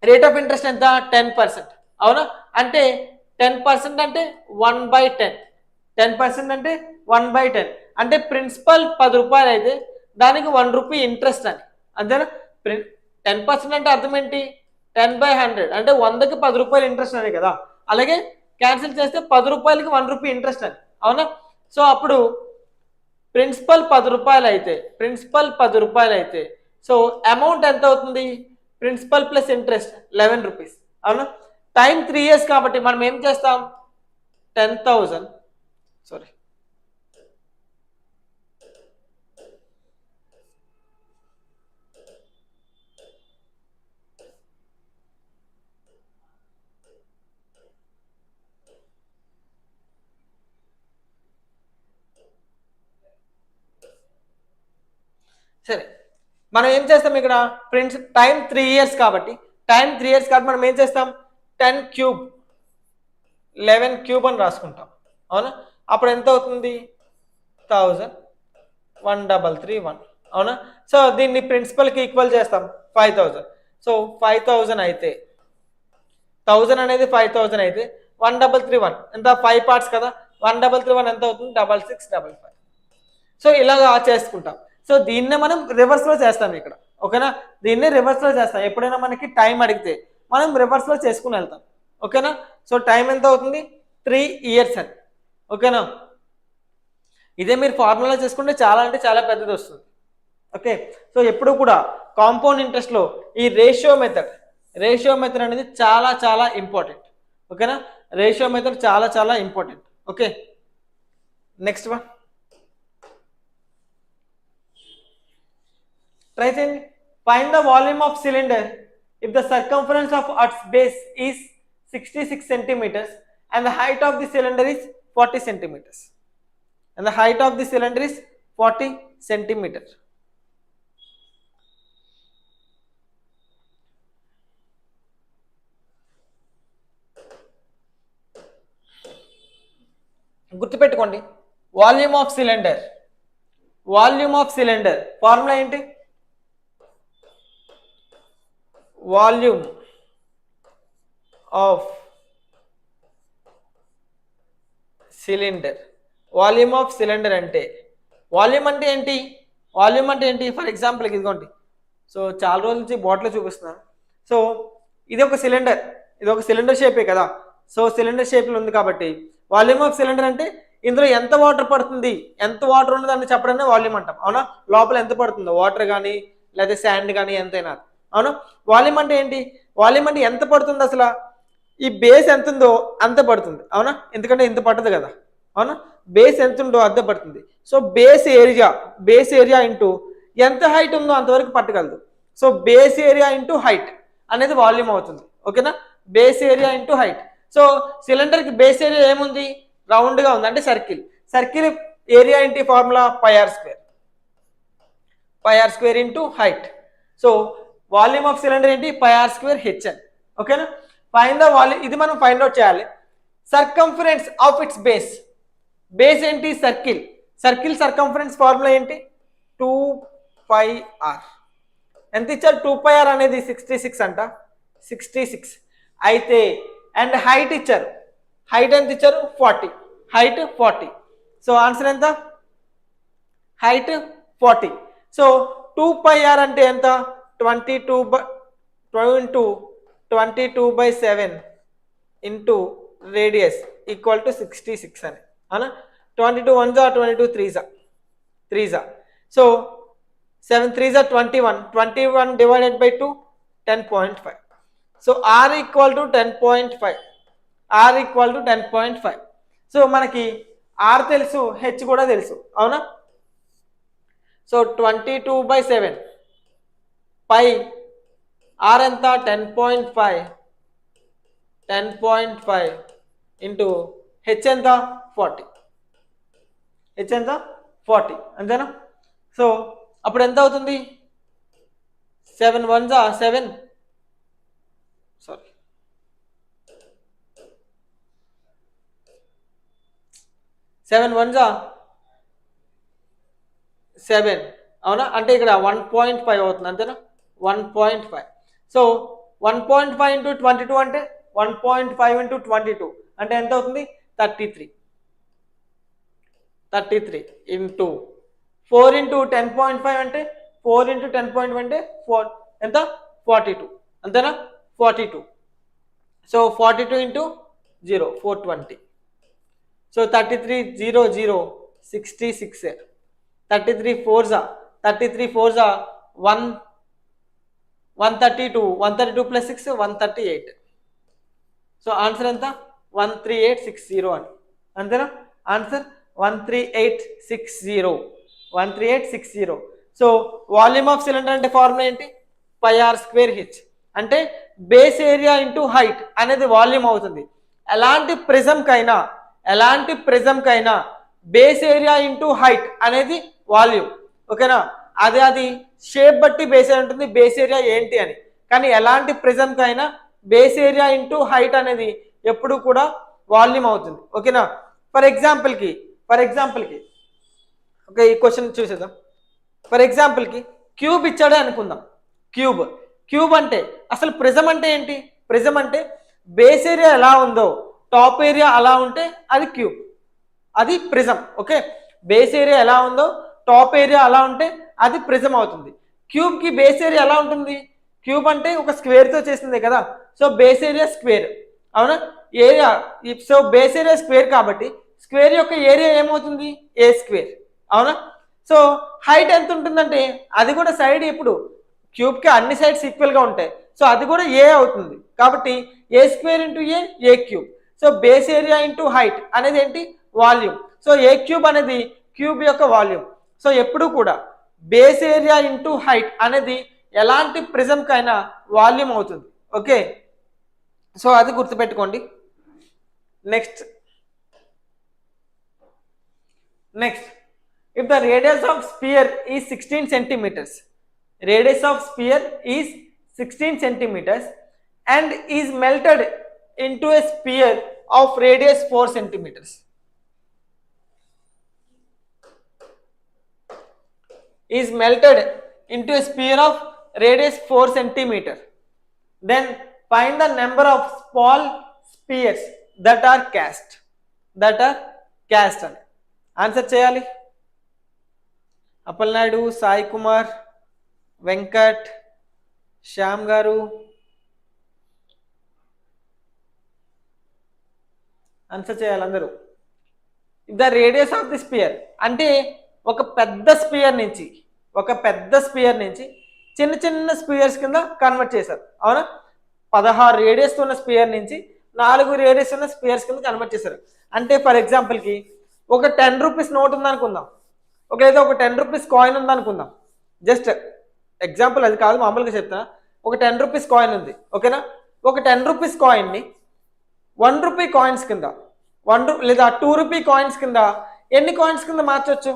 రేట్ ఆఫ్ ఇంట్రెస్ట్ ఎంత? 10%. అవునా? అంటే 10% అంటే 1/10. 10% అంటే 1/10. అంటే ప్రిన్సిపల్ 10 రూపాయలు అయితే దానికి 1 రూపీ ఇంట్రెస్ట్ అని. అంతేనా? 10% అంటే అర్థం ఏంటి? 10/100 అంటే 100కి 10 రూపాయలు ఇంట్రెస్ట్ అని కదా. అలాగే క్యాన్సిల్ చేస్తే 10 రూపాయలకి 1 రూపీ ఇంట్రెస్ట్ అని. అవునా? సో అప్పుడు ప్రిన్సిపల్ 10 రూపాయలు అయితే, ప్రిన్సిపల్ 10 రూపాయలు అయితే సో అమౌంట్ ఎంత అవుతుంది? Principal plus interest 11 rupees. అవునా? టైం 3 ఇయర్స్ కాబట్టి మనం ఏం చేస్తాం? 10,000 సారీ సరే, మనం ఏం చేస్తాం ఇక్కడ? టైం 3 ఇయర్స్ కాబట్టి, మనం ఏం చేస్తాం? 10 క్యూబ్ 11 క్యూబ్ అని రాసుకుంటాం. అవునా? అప్పుడు ఎంత అవుతుంది? 1,133 అవునా? సో దీన్ని ప్రిన్సిపల్కి ఈక్వల్ చేస్తాం 5,000. సో 5,000 అయితే 1000 అనేది 5,000 అయితే 1,331 ఎంత? 5 పార్ట్స్ కదా. 1,331 ఎంత అవుతుంది? 6,655. సో ఇలాగా చేసుకుంటాం. సో దీన్నే మనం రివర్స్లో చేస్తాం ఇక్కడ. ఓకేనా? దీన్నే రివర్స్లో చేస్తాం. ఎప్పుడైనా మనకి టైం అడిగితే మనం రివర్స్లో చేసుకుని వెళ్తాం. ఓకేనా? సో టైం ఎంత అవుతుంది? 3 ఇయర్స్ అని. ఓకేనా? ఇదే మీరు ఫార్ములా చేసుకుంటే చాలా అంటే చాలా పెద్దది వస్తుంది. ఓకే, సో ఎప్పుడు కూడా కాంపౌండ్ ఇంట్రెస్ట్లో ఈ రేషియో మెథడ్ అనేది చాలా చాలా ఇంపార్టెంట్. ఓకేనా? రేషియో మెథడ్ చాలా చాలా important. Okay, next one try చేయండి. Find the volume of cylinder if the circumference of its base is 66 centimeters and the height of the cylinder is 40 centimeters. And the height of the cylinder is 40 centimeters. గుర్తుపెట్టుకోండి, volume of cylinder formula ఏంటి? Volume of cylinder. Volume of cylinder అంటే volume అంటే ఏంటి? For example ఇదిగోండి, so చాలా రోజుల నుంచి bottle చూపిస్తున్నాను. సో ఇది ఒక సిలిండర్ షేపే కదా. సో సిలిండర్ షేప్లో ఉంది కాబట్టి వాల్యూమ్ ఆఫ్ సిలిండర్ అంటే ఇందులో ఎంత వాటర్ పడుతుంది, ఎంత వాటర్ ఉన్నది అని చెప్పడాన్ని వాల్యూమ్ అంటాం. అవునా? లోపల ఎంత పడుతుందో, వాటర్ కానీ లేదా శాండ్ కానీ ఎంతైనా. అవునా? వాల్యూమ్ అంటే ఏంటి? వాల్యూమ్ అంటే ఎంత పడుతుంది అసలు, ఈ బేస్ ఎంత ఉందో అంత పడుతుంది, అవునా? ఎందుకంటే ఇంత పట్టదు కదా, అవునా? బేస్ ఎంత ఉందో అంత పడుతుంది. సో బేస్ ఏరియా ఇంటూ ఎంత హైట్ ఉందో అంతవరకు పట్టగలదు. So base area into height అనేది వాల్యూమ్ అవుతుంది, ఓకేనా? Base area into height. So సిలిండర్కి బేస్ ఏరియా ఏముంది? రౌండ్గా ఉంది, అంటే circle area into formula pi r square into height. So volume of cylinder ఏంటి? పై ఆర్ స్క్వేర్ హెచ్ఎన్, ఓకేనా? ఫైండ్ ద వాల్యూమ్, ఇది మనం ఫైండ్ అవుట్ చేయాలి. సర్కంఫరెన్స్ ఆఫ్ ఇట్స్ బేస్ ఏంటి? సర్కిల్ సర్కంఫరెన్స్ ఫార్ములా ఏంటి? 2πr. ఎంత ఇచ్చారు? 2πr అనేది 66 అంట, 66 అయితే. అండ్ హైట్ ఇచ్చారు, హైట్ ఎంత ఇచ్చారు? 40, హైట్ 40. సో ఆన్సర్ ఎంత? హైట్ 40. సో 2πr అంటే ఎంత? 22/7 ఇంటూ రేడియస్ ఈక్వల్ టు 66 అని, అవునా? 22 1 22 3 so 7 3 21 divided by 2 10.5. So r equal to 10.5. So మనకి r తెలుసు, h కూడా తెలుసు, అవునా? సో 22/7 పై r ఎంత? 10.5 ఇంటూ h ఎంత? 40. h ఎంత? 40, అంతేనా? సో అప్పుడు ఎంత అవుతుంది? 7 1 7 అవునా? అంటే ఇక్కడ 1.5 అవుతుంది, అంతేనా? 1.5. సో 1.5 ఇంటూ 22 అంటే 1.5 ఇంటూ 22 అంటే ఎంత అవుతుంది? 33 ఇంటూ 4 ఇంటూ 10.5 అంటే 4 ఇంటూ 10.5 అంటే 4 ఎంత? 42, అంతేనా? 42. So 42 into 0 420. So 33 0 0 66. 33 4 132 132 plus 6 138. So answer ఎంత? 13860 అని, అంతేనా? Answer 13860. So volume of cylinder అంటే ఫార్ములా ఏంటి? పై ఆర్ స్క్వేర్ హెచ్, అంటే బేస్ ఏరియా ఇంటూ హైట్ అనేది వాల్యూమ్ అవుతుంది. ఎలాంటి ప్రిజంకైనా బేస్ ఏరియా ఇంటూ హైట్ అనేది వాల్యూమ్, ఓకేనా? అది షేప్ బట్టి బేస్ ఏరియా ఉంటుంది, బేస్ ఏరియా ఏంటి అని. కానీ ఎలాంటి ప్రిజంకైనా బేస్ ఏరియా ఇంటూ హైట్ అనేది ఎప్పుడు కూడా వాల్యూమ్ అవుతుంది, ఓకేనా? ఫర్ ఎగ్జాంపుల్కి ఓకే, ఈ క్వశ్చన్ చూసేద్దాం. ఫర్ ఎగ్జాంపుల్కి క్యూబ్ ఇచ్చాడే అనుకుందాం. క్యూబ్ అంటే అసలు ప్రిజం అంటే ఏంటి? ప్రిజం అంటే బేస్ ఏరియా ఎలా ఉందో టాప్ ఏరియా అలా ఉంటే అది క్యూబ్, అది ప్రిజం, ఓకే? బేస్ ఏరియా ఎలా ఉందో టాప్ ఏరియా అలా ఉంటే అది ప్రిజం అవుతుంది. క్యూబ్కి బేస్ ఏరియా ఎలా ఉంటుంది? క్యూబ్ అంటే ఒక స్క్వేర్తో చేసిందే కదా, సో బేస్ ఏరియా స్క్వేర్, అవునా? Area, so base area square కాబట్టి స్క్వేర్ యొక్క ఏరియా ఏమవుతుంది? ఏ స్క్వేర్, అవునా? సో హైట్ ఎంత ఉంటుందంటే అది కూడా సైడ్, ఇప్పుడు క్యూబ్కి అన్ని సైడ్స్ ఈక్వల్గా ఉంటాయి, సో అది కూడా ఏ అవుతుంది. కాబట్టి a square into a cube. So base area into height అనేది ఏంటి? వాల్యూమ్. సో ఏ క్యూబ్ అనేది క్యూబ్ యొక్క వాల్యూమ్. సో ఎప్పుడు కూడా బేస్ ఏరియా ఇంటూ హైట్ అనేది ఎలాంటి ప్రిజంకైనా వాల్యూమ్ అవుతుంది, ఓకే? సో అది గుర్తుపెట్టుకోండి. Next if the radius of sphere is 16 centimeters, radius of sphere is 16 centimeters and is melted into a sphere of radius 4 centimeters. Is melted into a sphere of radius 4 centimeter. Then find the number of small spheres that are cast. అని answer చేయాలి. అప్పలనాయుడు, సాయి కుమార్, వెంకట్, శ్యామ్ గారు answer చేయాలి అందరూ. The radius of the spear అంటే ఒక పెద్ద spear నుంచి చిన్న స్పియర్స్ కింద కన్వర్ట్ చేశారు, అవునా? 16 రేడియస్ ఉన్న స్పియర్ నుంచి 4 రేడియస్ ఉన్న స్పియర్స్ కింద కన్వర్ట్ చేశారు. అంటే ఫర్ ఎగ్జాంపుల్కి ఒక 10 రూపీస్ నోట్ ఉందనుకుందాం, లేదా ఒక 10 రూపీస్ కాయిన్ ఉందనుకుందాం. జస్ట్ ఎగ్జాంపుల్ అది కాదు, మామూలుగా చెప్తా. ఒక 10 రూపీస్ కాయిన్ ఉంది, ఓకేనా. ఒక 10 రూపీస్ కాయిన్ని 1 రూపీ కాయిన్స్ కింద, 1 లేదా 2 రూపీ కాయిన్స్ కింద ఎన్ని కాయిన్స్ కింద మార్చవచ్చు?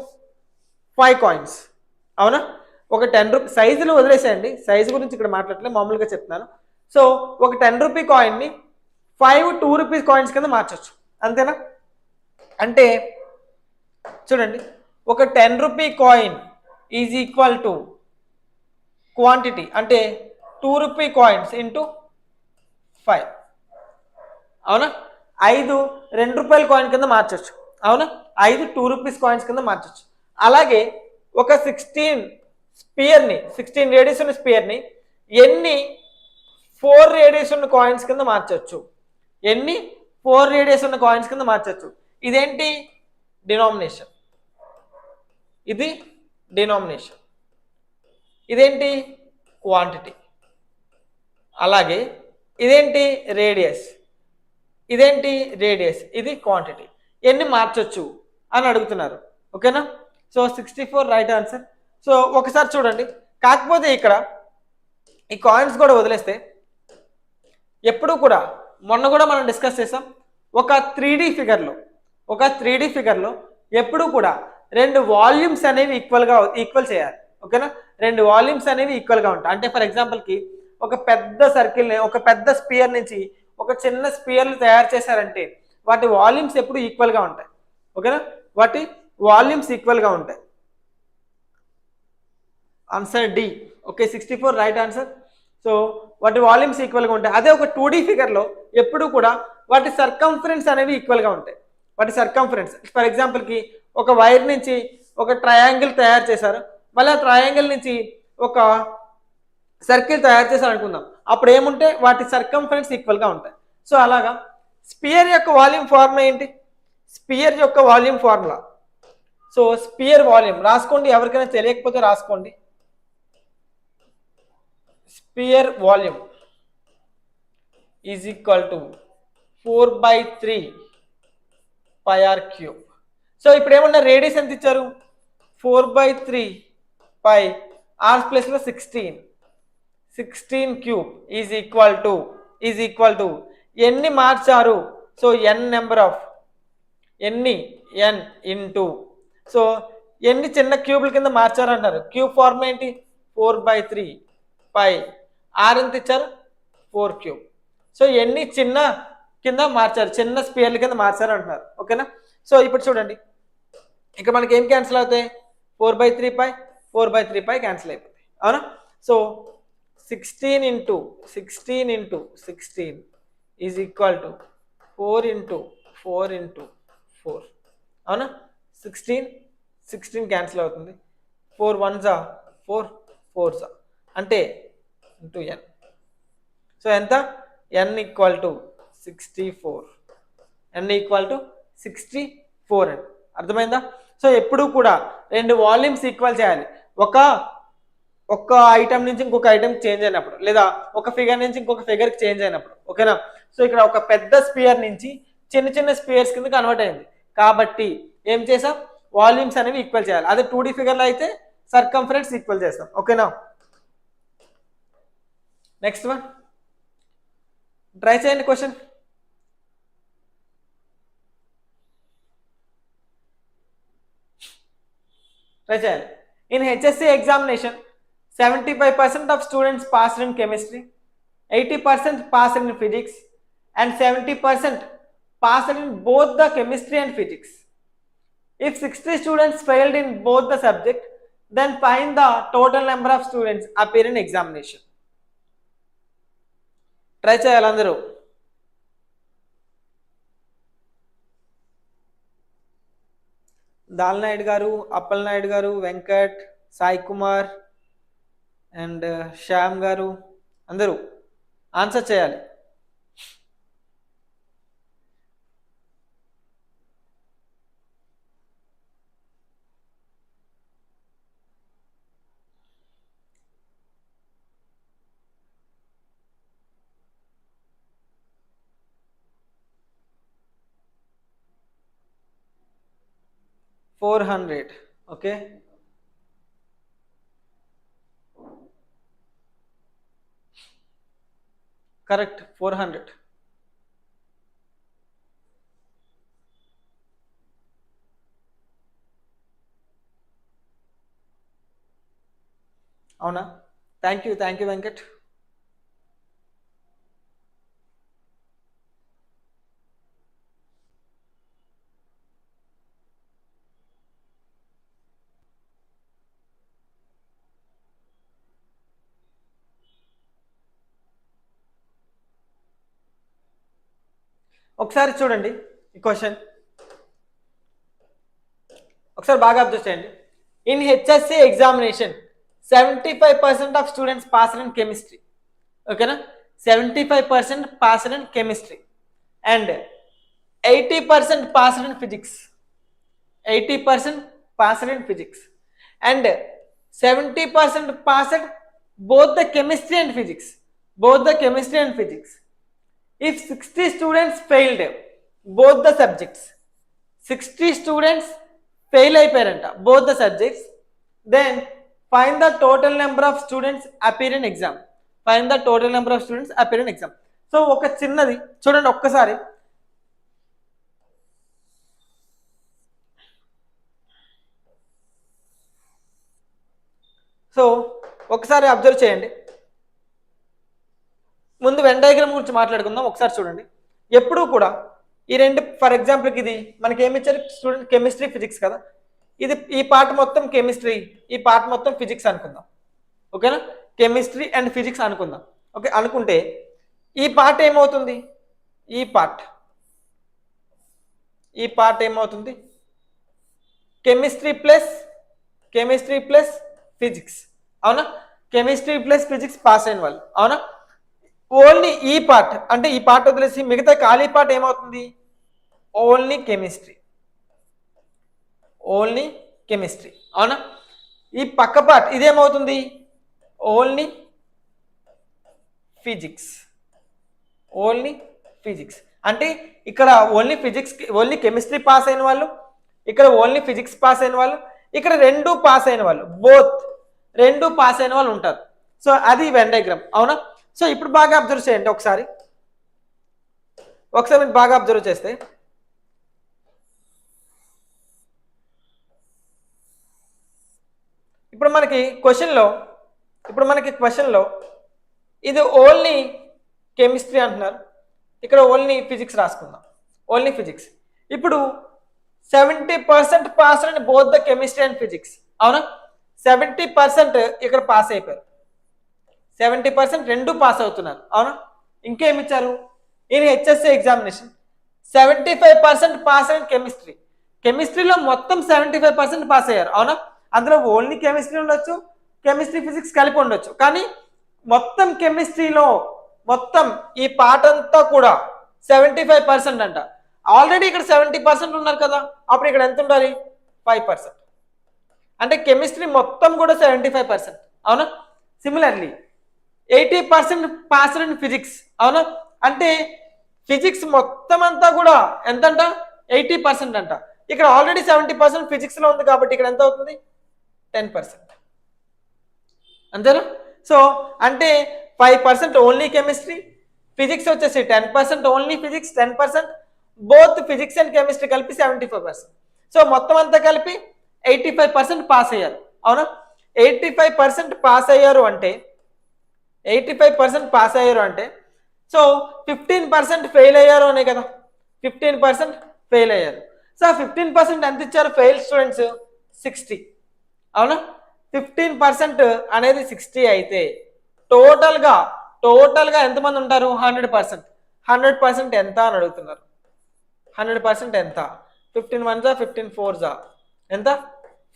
5 కాయిన్స్, అవునా. ఒక 10 రూపీ సైజులు వదిలేసేయండి, సైజు గురించి ఇక్కడ మాట్లాడలేదు, మామూలుగా చెప్తున్నాను. సో ఒక 10 రూపీ కాయిన్ని 5 2 రూపీస్ కాయిన్స్ కింద మార్చవచ్చు, అంతేనా. అంటే చూడండి, ఒక 10 rupee coin is equal to quantity, అంటే 2 రూపీ కాయిన్స్ ఇంటూ 5, అవునా. 5 2 రూపాయల కాయిన్ కింద మార్చవచ్చు, అవునా. 5 2 రూపీస్ కాయిన్స్ కింద మార్చవచ్చు. అలాగే ఒక 16 స్పియర్ని, 16 రేడియస్ ఉన్న స్పియర్ని ఎన్ని 4 రేడియస్ ఉన్న కాయిన్స్ కింద మార్చవచ్చు? ఎన్ని 4 రేడియస్ ఉన్న కాయిన్స్ కింద మార్చవచ్చు? ఇదేంటి? డినామినేషన్. ఇది డినామినేషన్, ఇదేంటి? క్వాంటిటీ. అలాగే ఇదేంటి? రేడియస్. ఇదేంటి? రేడియస్. ఇది క్వాంటిటీ. ఎన్ని మార్చొచ్చు అని అడుగుతున్నారు, ఓకేనా. So 64 right answer. సో ఒకసారి చూడండి, కాకపోతే ఇక్కడ ఈ కాయిన్స్ కూడా వదిలేస్తే ఎప్పుడు కూడా, మొన్న కూడా మనం డిస్కస్ చేసాం, ఒక 3D ఫిగర్లో ఎప్పుడు కూడా 2 వాల్యూమ్స్ అనేవి ఈక్వల్ చేయాలి, ఓకేనా. 2 వాల్యూమ్స్ అనేవి ఈక్వల్గా ఉంటాయి. అంటే ఫర్ ఎగ్జాంపుల్కి ఒక పెద్ద సర్కిల్ని, ఒక పెద్ద స్పియర్ నుంచి ఒక చిన్న స్పియర్లు తయారు చేశారంటే వాటి వాల్యూమ్స్ ఎప్పుడు ఈక్వల్గా ఉంటాయి, ఓకేనా. వాటి వాల్యూమ్స్ ఈక్వల్గా ఉంటాయి. Answer D. Okay, 64 right answer. So వాటి వాల్యూమ్స్ ఈక్వల్గా ఉంటాయి. అదే ఒక 2D ఫిగర్లో ఎప్పుడు కూడా వాటి సర్కంఫరెన్స్ అనేవి ఈక్వల్గా ఉంటాయి. వాటి సర్కంఫరెన్స్, ఫర్ ఎగ్జాంపుల్కి ఒక వైర్ నుంచి ఒక ట్రయాంగిల్ తయారు చేశారు, మళ్ళీ ఆ ట్రయాంగిల్ నుంచి ఒక సర్కిల్ తయారు చేశారు అనుకుందాం. అప్పుడు ఏముంటే వాటి సర్కంఫరెన్స్ ఈక్వల్గా ఉంటాయి. సో అలాగా స్పియర్ యొక్క వాల్యూమ్ ఫార్ములా ఏంటి? స్పియర్ యొక్క volume formula, so sphere volume రాసుకోండి, ఎవరికైనా తెలియకపోతే రాసుకోండి. Sphere volume is equal to 4/3 pi r cube. So ఇప్పుడు ఏమన్నా రేడియస్ ఎంత ఇచ్చారు? 4/3 పై ఆర్ ప్లేస్లో 16 క్యూబ్ ఈజ్ ఈక్వల్ టు ఎన్ని మార్చారు? సో ఎన్ నెంబర్ ఆఫ్, ఎన్ని ఎన్ ఇంటూ, సో ఎన్ని చిన్న క్యూబ్ల కింద మార్చారు అంటారు. క్యూబ్ ఫార్మ్ ఏంటి? 4/3 పై ఆర్ ఎంత ఇచ్చారు? 4 క్యూబ్. సో ఎన్ని చిన్న కింద మార్చారు, చిన్న స్పియర్ల కింద మార్చారు అంటున్నారు, ఓకేనా. సో ఇప్పుడు చూడండి, ఇక్కడ మనకి ఏం క్యాన్సిల్ అవుతాయి? 4/3 పై 4/3 పై క్యాన్సిల్ అయిపోతాయి, అవునా. So 16 into 16 is equal to 4 into 4, అవునా. 16 క్యాన్సిల్ అవుతుంది. 4 1s 4 4s అంటే ఇంటూ ఎన్. సో ఎంత? N equal to 64. N equal to 64 అండి, అర్థమైందా. సో ఎప్పుడు కూడా 2 వాల్యూమ్స్ ఈక్వల్ చేయాలి. ఒక ఐటమ్ నుంచి ఇంకొక ఐటమ్ చేంజ్ అయినప్పుడు, లేదా ఒక ఫిగర్ నుంచి ఇంకొక ఫిగర్కి చేంజ్ అయినప్పుడు, ఓకేనా. సో ఇక్కడ ఒక పెద్ద స్పియర్ నుంచి చిన్న చిన్న స్పియర్స్ కింద కన్వర్ట్ అయింది కాబట్టి ఏం చేసాం? వాల్యూమ్స్ అనేవి ఈక్వల్ చేయాలి. అదే 2D ఫిగర్లో అయితే సర్కంఫరెన్స్ ఈక్వల్ చేస్తాం, ఓకేనా. నెక్స్ట్ వన్ ట్రై చేయండి క్వశ్చన్. ట్రై చేయాలి. In HSC examination 75% of students passed in chemistry, 80% passed in physics, and 70% passed in both the chemistry and physics. If 60 students failed in both the subject, then find the total number of students appear in examination. Try చేయాలి అందరూ. దాల్నాయుడు గారు, అప్పలనాయుడు గారు, Venkat, Sai Kumar and Shyam గారు అందరూ answer చేయాలి. 400. Okay, correct 400. అవునా? Thank you Venkat. ఒకసారి చూడండి ఈ క్వశ్చన్, ఒకసారి బాగా అబ్జర్వ్ చేయండి. In HSC examination 75% of students passed in chemistry. ఓకేనా, 75% passed in chemistry and 80% passed in physics. 80% passed in physics and 70% passed both the chemistry and physics. Both the chemistry and physics. If 60 students failed both the subjects, 60 students fail అయిపోయారంట both the subjects, then find the total number of students appear in exam. Find the total number of students appear in exam. So ఒక చిన్నది చూడండి ఒక్కసారి. So ఒకసారి observe చేయండి. ముందు Venn diagram గురించి మాట్లాడుకుందాం. ఒకసారి చూడండి, ఎప్పుడూ కూడా ఈ రెండు, ఫర్ ఎగ్జాంపుల్కి ఇది మనకి ఏమి ఇచ్చారు, స్టూడెంట్ కెమిస్ట్రీ ఫిజిక్స్ కదా, ఇది ఈ పార్ట్ మొత్తం కెమిస్ట్రీ, ఈ పార్ట్ మొత్తం ఫిజిక్స్ అనుకుందాం. ఓకేనా, కెమిస్ట్రీ అండ్ ఫిజిక్స్ అనుకుందాం. ఓకే, అనుకుంటే ఈ పార్ట్ ఏమవుతుంది, ఈ పార్ట్ ఏమవుతుంది, కెమిస్ట్రీ ప్లస్ ఫిజిక్స్. అవునా, కెమిస్ట్రీ ప్లస్ ఫిజిక్స్ పాస్ అయిన వాళ్ళు. అవునా, ఓన్లీ ఈ పార్ట్, అంటే ఈ పార్ట్ వదిలేసి మిగతా ఖాళీ పార్ట్ ఏమవుతుంది, ఓన్లీ కెమిస్ట్రీ. అవునా, ఈ పక్క పార్ట్ ఇదేమవుతుంది, ఓన్లీ ఫిజిక్స్. అంటే ఇక్కడ only physics, only chemistry pass అయిన వాళ్ళు, ఇక్కడ ఓన్లీ ఫిజిక్స్ పాస్ అయిన వాళ్ళు, ఇక్కడ రెండు పాస్ అయిన వాళ్ళు, రెండు పాస్ అయిన వాళ్ళు ఉంటారు. సో అది వెన్ డయాగ్రామ్. అవునా, సో ఇప్పుడు బాగా అబ్జర్వ్ చేయండి. ఒకసారి మీరు బాగా అబ్జర్వ్ చేస్తే ఇప్పుడు మనకి క్వశ్చన్లో ఇది ఓన్లీ కెమిస్ట్రీ అంటున్నారు, ఇక్కడ ఓన్లీ ఫిజిక్స్ రాసుకుందాం, ఓన్లీ ఫిజిక్స్. ఇప్పుడు 70% pass and both the chemistry and physics. అవునా, 70% ఇక్కడ పాస్ అయిపోయారు, 70% రెండు పాస్ అవుతున్నారు. అవునా, ఇంకేమిచ్చారు, in HSC examination 75% pass and కెమిస్ట్రీలో మొత్తం 75% పాస్ అయ్యారు. అవునా, అందులో ఓన్లీ కెమిస్ట్రీ ఉండొచ్చు, కెమిస్ట్రీ ఫిజిక్స్ కలిపి ఉండొచ్చు, కానీ మొత్తం కెమిస్ట్రీలో మొత్తం ఈ పార్ట్ అంతా కూడా 75% అంట. ఆల్రెడీ ఇక్కడ 70% ఉన్నారు కదా, అప్పుడు ఇక్కడ ఎంత ఉండాలి, 5%. అంటే కెమిస్ట్రీ మొత్తం కూడా 75%. అవునా, సిమిలర్లీ 80% పాస్డ్ ఇన్ ఫిజిక్స్. అవునా, అంటే ఫిజిక్స్ మొత్తం అంతా కూడా ఎంతంట, 80% అంట. ఇక్కడ ఆల్రెడీ 70% ఫిజిక్స్ లో ఉంది కాబట్టి ఇక్కడ ఎంత అవుతుంది, 10%. అంతేనా? సో అంటే 5% ఓన్లీ కెమిస్ట్రీ, ఫిజిక్స్ వచ్చేసి 10%, only physics 10%, both physics and chemistry కలిపి 75%. సో మొత్తం అంతా కలిపి 85% పాస్ అయ్యారు. అవునా, 85% పాస్ అయ్యారు అంటే 85% పాస్ అయ్యారు అంటే సో 15% ఫెయిల్ అయ్యారు అనే కదా, 15% ఫెయిల్ అయ్యారు. సో 15% ఎంత ఇచ్చారు ఫెయిల్ స్టూడెంట్స్, 60. అవునా, 15% అనేది 60 అయితే టోటల్గా ఎంతమంది ఉంటారు, 100%. 100% ఎంత అని అడుగుతున్నారు, 100% ఎంత, 15 1 15 4 ఎంత,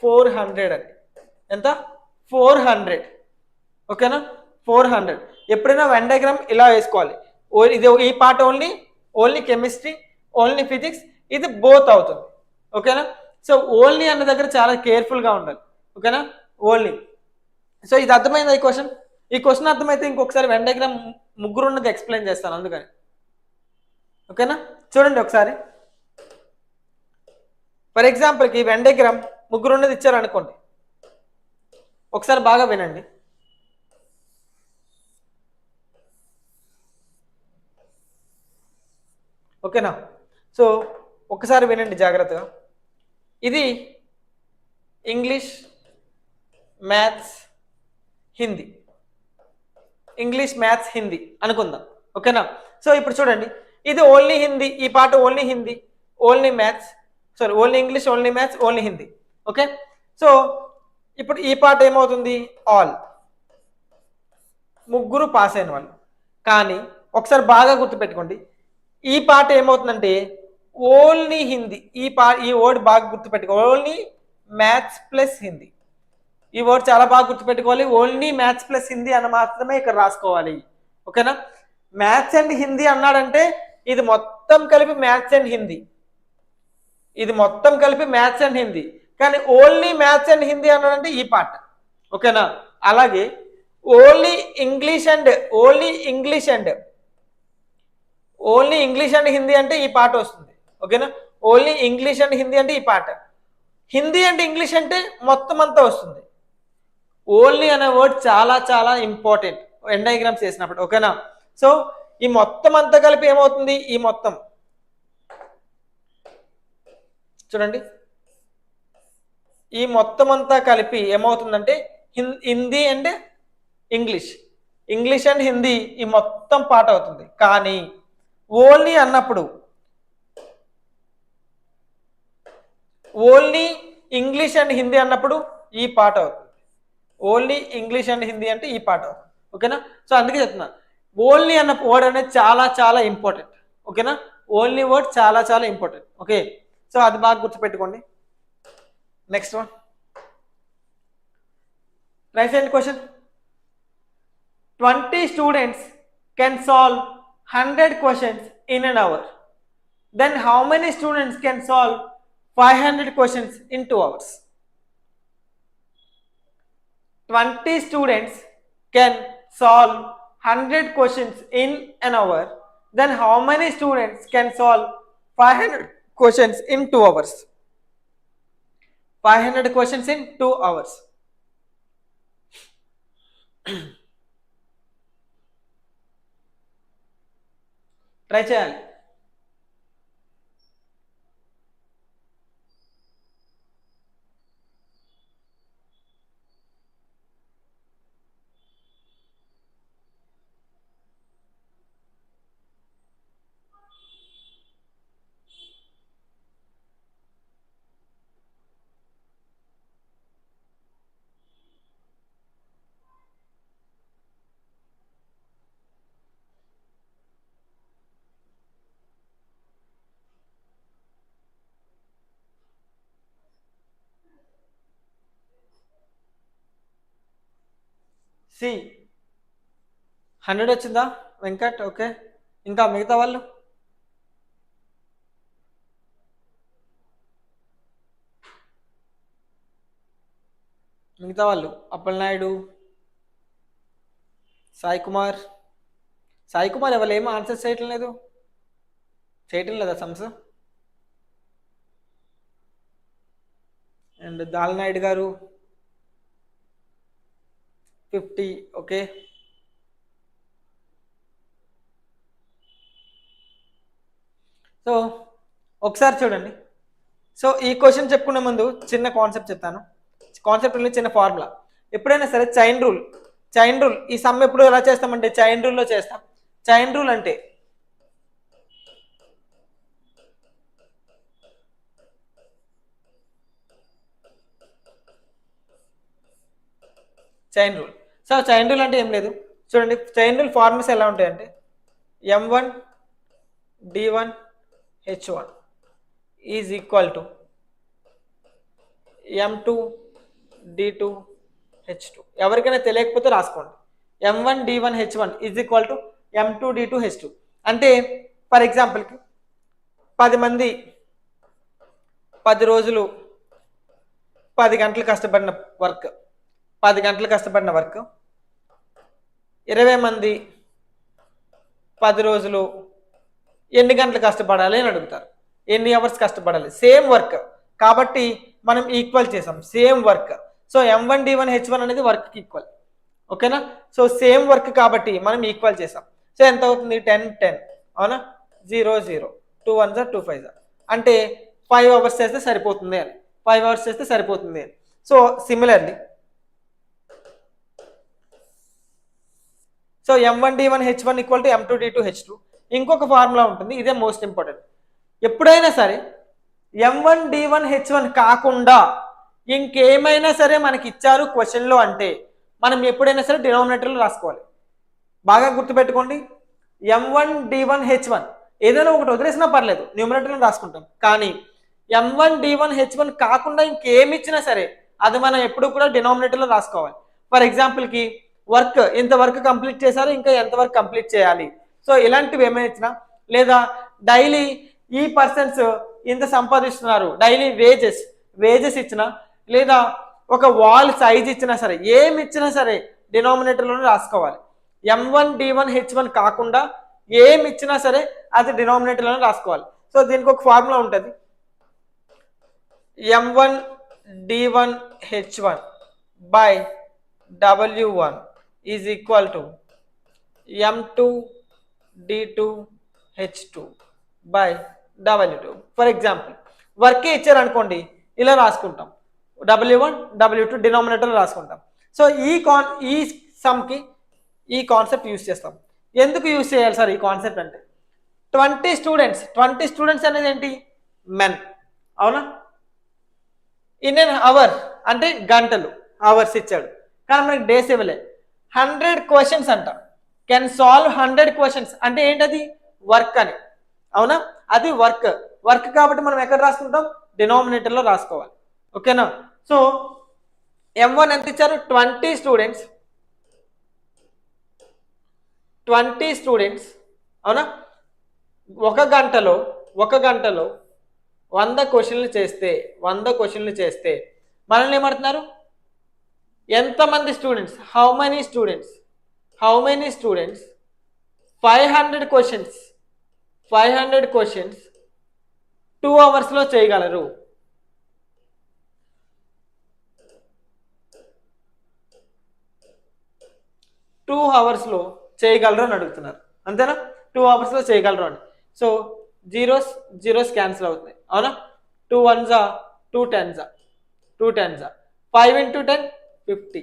400 అని. ఎంత, 400. ఓకేనా, 400. ఎప్పుడైనా వెన్ డయాగ్రామ్ ఇలా వేసుకోవాలి, ఇది ఈ part only chemistry, only physics, ఇది బోత్ అవుతుంది. ఓకేనా, సో ఓన్లీ అన్న దగ్గర చాలా కేర్ఫుల్గా ఉండాలి. ఓకేనా, ఓన్లీ. సో ఇది అర్థమైందా ఈ క్వశ్చన్ అర్థమైతే ఇంకొకసారి వెన్ డయాగ్రామ్ ముగ్గురు ఉన్నది ఎక్స్ప్లెయిన్ చేస్తాను అందుకని. ఓకేనా, చూడండి ఒకసారి. ఫర్ ఎగ్జాంపుల్కి వెన్ డయాగ్రామ్ ముగ్గురు ఉన్నది ఇచ్చారు అనుకోండి, ఒకసారి బాగా వినండి. ఓకేనా? సో ఒకసారి వినండి జాగ్రత్తగా. ఇది English, maths, Hindi, English, maths, Hindi అనుకుందాం. ఓకేనా? సో ఇప్పుడు చూడండి, ఇది ఓన్లీ హిందీ, ఈ part only Hindi, only maths, sorry only English, only maths, only Hindi. Okay, so ఇప్పుడు ఈ పార్ట్ ఏమవుతుంది, ఆల్, ముగ్గురు పాస్ అయిన వాళ్ళు. కానీ ఒకసారి బాగా గుర్తుపెట్టుకోండి, ఈ పార్ట్ ఏమవుతుందంటే ఓన్లీ హిందీ. ఈ వర్డ్ బాగా గుర్తుపెట్టుకో, ఓన్లీ మ్యాథ్స్ ప్లస్ హిందీ. ఈ వర్డ్ చాలా బాగా గుర్తుపెట్టుకోవాలి, ఓన్లీ మ్యాథ్స్ ప్లస్ హిందీ అని మాత్రమే ఇక్కడ రాసుకోవాలి. ఓకేనా? మ్యాథ్స్ అండ్ హిందీ అన్నాడంటే ఇది మొత్తం కలిపి మ్యాథ్స్ అండ్ హిందీ, ఇది మొత్తం కలిపి మ్యాథ్స్ అండ్ హిందీ. కానీ ఓన్లీ మ్యాథ్స్ అండ్ హిందీ అన్నాడంటే ఈ పార్ట్. ఓకేనా? అలాగే ఓన్లీ ఇంగ్లీష్ అండ్ హిందీ అంటే ఈ పార్ట్ వస్తుంది. ఓకేనా? ఓన్లీ ఇంగ్లీష్ అండ్ హిందీ అంటే ఈ పార్ట్. హిందీ అండ్ ఇంగ్లీష్ అంటే మొత్తం అంతా వస్తుంది. ఓన్లీ అనే వర్డ్ చాలా చాలా ఇంపార్టెంట్ వెన్ డయాగ్రామ్స్ చేసినప్పుడు. ఓకేనా? సో ఈ మొత్తం అంతా కలిపి ఏమవుతుంది, ఈ మొత్తం చూడండి, ఈ మొత్తం అంతా కలిపి ఏమవుతుందంటే Hindi and English, English and Hindi ఈ మొత్తం పార్ట్ అవుతుంది. కానీ ఓన్లీ అన్నప్పుడు ఓన్లీ ఇంగ్లీష్ అండ్ హిందీ అన్నప్పుడు ఈ పార్ట్ అవుతుంది. ఓన్లీ ఇంగ్లీష్ అండ్ హిందీ అంటే ఈ పార్ట్ అవుతుంది. ఓకేనా? సో అందుకే చెప్తున్నా, ఓన్లీ అన్న వర్డ్ అనేది చాలా చాలా ఇంపార్టెంట్. ఓకేనా? ఓన్లీ వర్డ్ చాలా చాలా ఇంపార్టెంట్. ఓకే, సో అది బాగా గుర్తుపెట్టుకోండి. Next one, right hand question. 20 students can solve 100 questions in an hour. Then how many students can solve 500 questions in 2 hours? 20 students can solve 100 questions in an hour. Then how many students can solve 500 questions in 2 hours? 500 questions in 2 hours. Try చేయాలి. C 100 వచ్చిందా Venkat? Okay, ఇంకా మిగతా వాళ్ళు? అప్పలనాయుడు, సాయి కుమార్ ఎవరు ఏమో answer చేయటం లేదా sums? And Dal Naidu గారు 50. ఓకే, సో ఒకసారి చూడండి. సో ఈ క్వశ్చన్ చెప్పుకునే ముందు చిన్న కాన్సెప్ట్ చెప్తాను. కాన్సెప్ట్ చిన్న ఫార్ములా. ఎప్పుడైనా సరే చైన్ రూల్ ఈ సమ్ ఎప్పుడు ఎలా చేస్తామంటే చైన్ రూల్లో చేస్తాం. చైన్ రూల్ అంటే సో చైన్ రూల్ అంటే ఏం లేదు. చూడండి, చైన్ రూల్ ఫార్ములాస్ ఎలా ఉంటాయంటే M1 D1 H1 is equal to M2 D2 H2. ఎవరికైనా తెలియకపోతే రాసుకోండి. M1 D1 H1 is equal to M2 D2 H2. అంటే ఫర్ ఎగ్జాంపుల్కి 10 మంది 10 రోజులు 10 గంటలు కష్టపడిన వర్క్ 20 మంది 10 రోజులు ఎన్ని గంటలు కష్టపడాలి అని అడుగుతారు. ఎన్ని అవర్స్ కష్టపడాలి? సేమ్ వర్క్ కాబట్టి మనం ఈక్వల్ చేసాం same work. So M1 D1 H1 అనేది వర్క్కి ఈక్వల్. ఓకేనా? సో సేమ్ వర్క్ కాబట్టి మనం ఈక్వల్ చేసాం. సో ఎంత అవుతుంది? 10 10 అవునా? 0 0 2 1 2 5 అంటే 5 అవర్స్ చేస్తే సరిపోతుంది అని, 5 అవర్స్ చేస్తే సరిపోతుంది అని. So similarly so M1 D1 H1 equal to M2 D2 H2. ఇంకొక ఫార్ములా ఉంటుంది, ఇదే మోస్ట్ ఇంపార్టెంట్. ఎప్పుడైనా సరే M1 D1 H1 కాకుండా ఇంకేమైనా సరే మనకి ఇచ్చారు క్వశ్చన్లో అంటే మనం ఎప్పుడైనా సరే డినామినేటర్లో రాసుకోవాలి. బాగా గుర్తుపెట్టుకోండి, M1 D1 H1 ఏదైనా ఒకటి వదిలేసినా పర్లేదు, న్యూమరేటర్లో రాసుకుంటాం. కానీ M1 D1 H1 కాకుండా ఇంకేమి ఇచ్చినా సరే అది మనం ఎప్పుడు కూడా డినామినేటర్లో రాసుకోవాలి. ఫర్ ఎగ్జాంపుల్కి వర్క్, ఇంత వర్క్ కంప్లీట్ చేశారు, ఇంకా ఎంత వర్క్ కంప్లీట్ చేయాలి, సో ఇలాంటివి ఏమైనా ఇచ్చినా, లేదా డైలీ ఈ పర్సన్స్ ఇంత సంపాదిస్తున్నారు, డైలీ వేజెస్ ఇచ్చినా, లేదా ఒక వాల్ సైజ్ ఇచ్చినా సరే, ఏమి ఇచ్చినా సరే డినామినేటర్లోనే రాసుకోవాలి. M1 D1 H1 కాకుండా ఏమి ఇచ్చినా సరే అది డినామినేటర్లోనే రాసుకోవాలి. సో దీనికి ఒక ఫార్ములా ఉంటుంది, M1 D1 H1 by W1 is equal to M2 D2 H2 by W2. For example వర్కే ఇచ్చారు అనుకోండి, ఇలా రాసుకుంటాం, W1 W2 డినామినేటర్ రాసుకుంటాం. సో ఈ సమ్కి ఈ కాన్సెప్ట్ యూస్ చేస్తాం. ఎందుకు యూస్ చేయాలి సార్ ఈ కాన్సెప్ట్ అంటే, 20 స్టూడెంట్స్ అనేది ఏంటి? మెన్, అవునా? ఇన్ ఎన్ అవర్ అంటే గంటలు, అవర్స్ ఇచ్చాడు, కానీ మనకి డేస్ ఇవ్వలే. 100 క్వశ్చన్స్ అంట, కెన్ సాల్వ్ 100 క్వశ్చన్స్ అంటే ఏంటది? వర్క్ అని, అవునా? అది వర్క్ కాబట్టి మనం ఎక్కడ రాసుకుంటాం? డినామినేటర్లో రాసుకోవాలి. ఓకేనా? సో M1 ఎంత ఇచ్చారు? 20 స్టూడెంట్స్, అవునా? ఒక గంటలో 100 క్వశ్చన్లు చేస్తే మనల్ని ఏమంటున్నారు? ఎంతమంది students, how many students 500 questions 2 అవర్స్లో చేయగలరు. అని అడుగుతున్నారు, అంతేనా? 2 అవర్స్లో చేయగలరు అని. సో జీరోస్ క్యాన్సిల్ అవుతాయి, అవునా? 2 1s 2 10s 5 into 10 50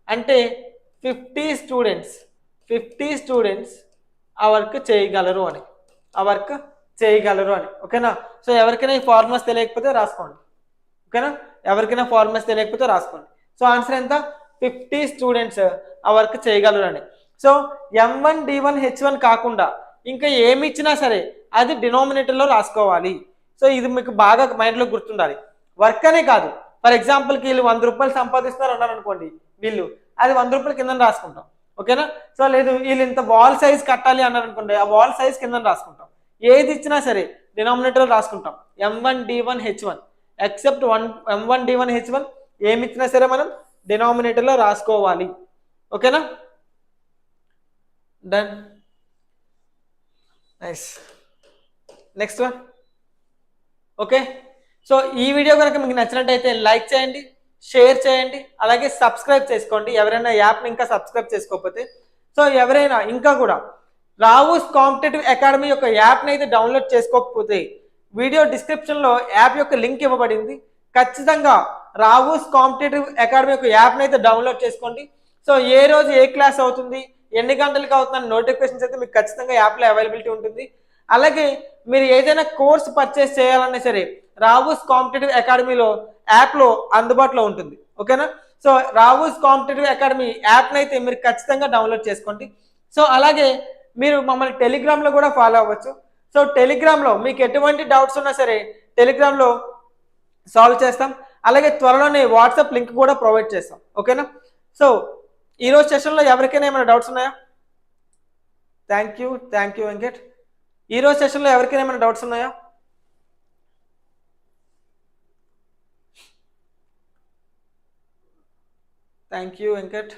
అంటే 50 స్టూడెంట్స్ ఆ వర్క్ చేయగలరు అని, ఓకేనా? సో ఎవరికైనా ఈ ఫార్ములాస్ తెలియకపోతే రాసుకోండి, ఓకేనా? సో ఆన్సర్ ఎంత? 50 స్టూడెంట్స్ ఆ వర్క్ చేయగలరు అని. సో M1 D1 H1 కాకుండా ఇంకా ఏమి ఇచ్చినా సరే అది డినామినేటర్లో రాసుకోవాలి. సో ఇది మీకు బాగా మైండ్లో గుర్తుండాలి. వర్క్ అనే కాదు, ఫర్ ఎగ్జాంపుల్కి వీళ్ళు 100 రూపాయలు సంపాదిస్తున్నారు అన్నారు అనుకోండి, వీళ్ళు అది 100 రూపాయలు కింద రాసుకుంటాం, ఓకేనా? సో లేదు వీళ్ళు ఇంత వాల్ సైజ్ కట్టాలి అన్నారు అనుకోండి, ఆ వాల్ సైజ్ కింద రాసుకుంటాం. ఏది ఇచ్చినా సరే డినామినేటర్లో రాసుకుంటాం. M1 D1 H1 except M1 D1 H1 ఏమి ఇచ్చినా సరే మనం డినామినేటర్లో రాసుకోవాలి, ఓకేనా? Done, nice. Next one. Okay, so ఈ వీడియో కనుక మీకు నచ్చినట్టయితే లైక్ చేయండి, షేర్ చేయండి, అలాగే సబ్స్క్రైబ్ చేసుకోండి ఎవరైనా యాప్ని ఇంకా సబ్స్క్రైబ్ చేసుకోకపోతే. సో ఎవరైనా ఇంకా కూడా రావుస్ కాంపిటేటివ్ అకాడమీ యొక్క యాప్ని అయితే డౌన్లోడ్ చేసుకోకపోతే వీడియో డిస్క్రిప్షన్లో యాప్ యొక్క లింక్ ఇవ్వబడింది, ఖచ్చితంగా రావుస్ కాంపిటేటివ్ అకాడమీ యొక్క యాప్ని అయితే డౌన్లోడ్ చేసుకోండి. సో ఏ రోజు ఏ క్లాస్ అవుతుంది, ఎన్ని గంటలకు అవుతుందని నోటిఫికేషన్స్ అయితే మీకు ఖచ్చితంగా యాప్లో అవైలబిలిటీ ఉంటుంది. అలాగే మీరు ఏదైనా కోర్స్ పర్చేస్ చేయాలన్నా సరే రావుస్ కాంపిటేటివ్ అకాడమీలో యాప్లో అందుబాటులో ఉంటుంది, ఓకేనా? సో రావుస్ కాంపిటేటివ్ అకాడమీ యాప్ని అయితే మీరు ఖచ్చితంగా డౌన్లోడ్ చేసుకోండి. సో అలాగే మీరు మమ్మల్ని టెలిగ్రామ్లో కూడా ఫాలో అవ్వచ్చు. సో టెలిగ్రామ్లో మీకు ఎటువంటి డౌట్స్ ఉన్నా సరే టెలిగ్రామ్లో సాల్వ్ చేస్తాం. అలాగే త్వరలోనే వాట్సాప్ లింక్ కూడా ప్రొవైడ్ చేస్తాం, ఓకేనా? సో ఈరోజు సెషన్లో ఎవరికైనా ఏమైనా డౌట్స్ ఉన్నాయా? Thank you Venkat. ఈరోజు సెషన్లో ఎవరికైనా ఏమైనా డౌట్స్ ఉన్నాయా? Thank you Venkat.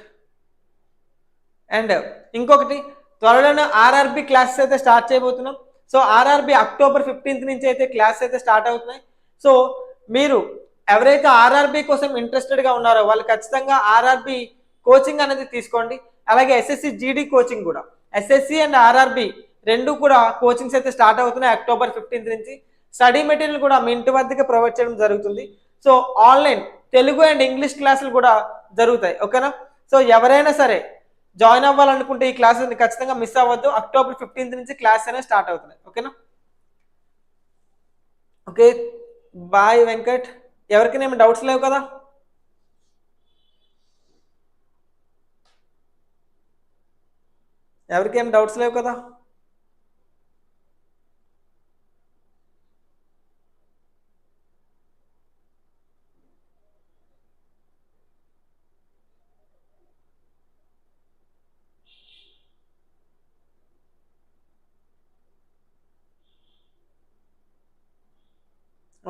అండ్ ఇంకొకటి, త్వరలోనే ఆర్ఆర్బి క్లాసెస్ అయితే స్టార్ట్ చేయబోతున్నాం. సో ఆర్ఆర్బి అక్టోబర్ 15th నుంచి అయితే క్లాస్ అయితే స్టార్ట్ అవుతున్నాయి. సో మీరు ఎవరైతే ఆర్ఆర్బి కోసం ఇంట్రెస్టెడ్గా ఉన్నారో వాళ్ళు ఖచ్చితంగా ఆర్ఆర్బి కోచింగ్ అనేది తీసుకోండి. అలాగే ఎస్ఎస్సి జీడీ కోచింగ్ కూడా, ఎస్ఎస్సి అండ్ ఆర్ఆర్బి రెండు కూడా కోచింగ్స్ అయితే స్టార్ట్ అవుతున్నాయి అక్టోబర్ 15 నుంచి. స్టడీ మెటీరియల్ కూడా మీ ఇంటి వద్దకే ప్రొవైడ్ చేయడం జరుగుతుంది. So online Telugu and English క్లాసులు కూడా జరుగుతాయి. ఓకేనా? సో ఎవరైనా సరే జాయిన్ అవ్వాలనుకుంటే ఈ క్లాసెస్ని ఖచ్చితంగా మిస్ అవ్వద్దు. అక్టోబర్ 15 నుంచి క్లాస్ అనేది స్టార్ట్ అవుతున్నాయి. ఓకేనా? Okay, bye Venkat. ఎవరికైనా డౌట్స్ లేవు కదా? ఎవరికేం డౌట్స్ లేవు కదా?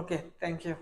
Okay, thank you.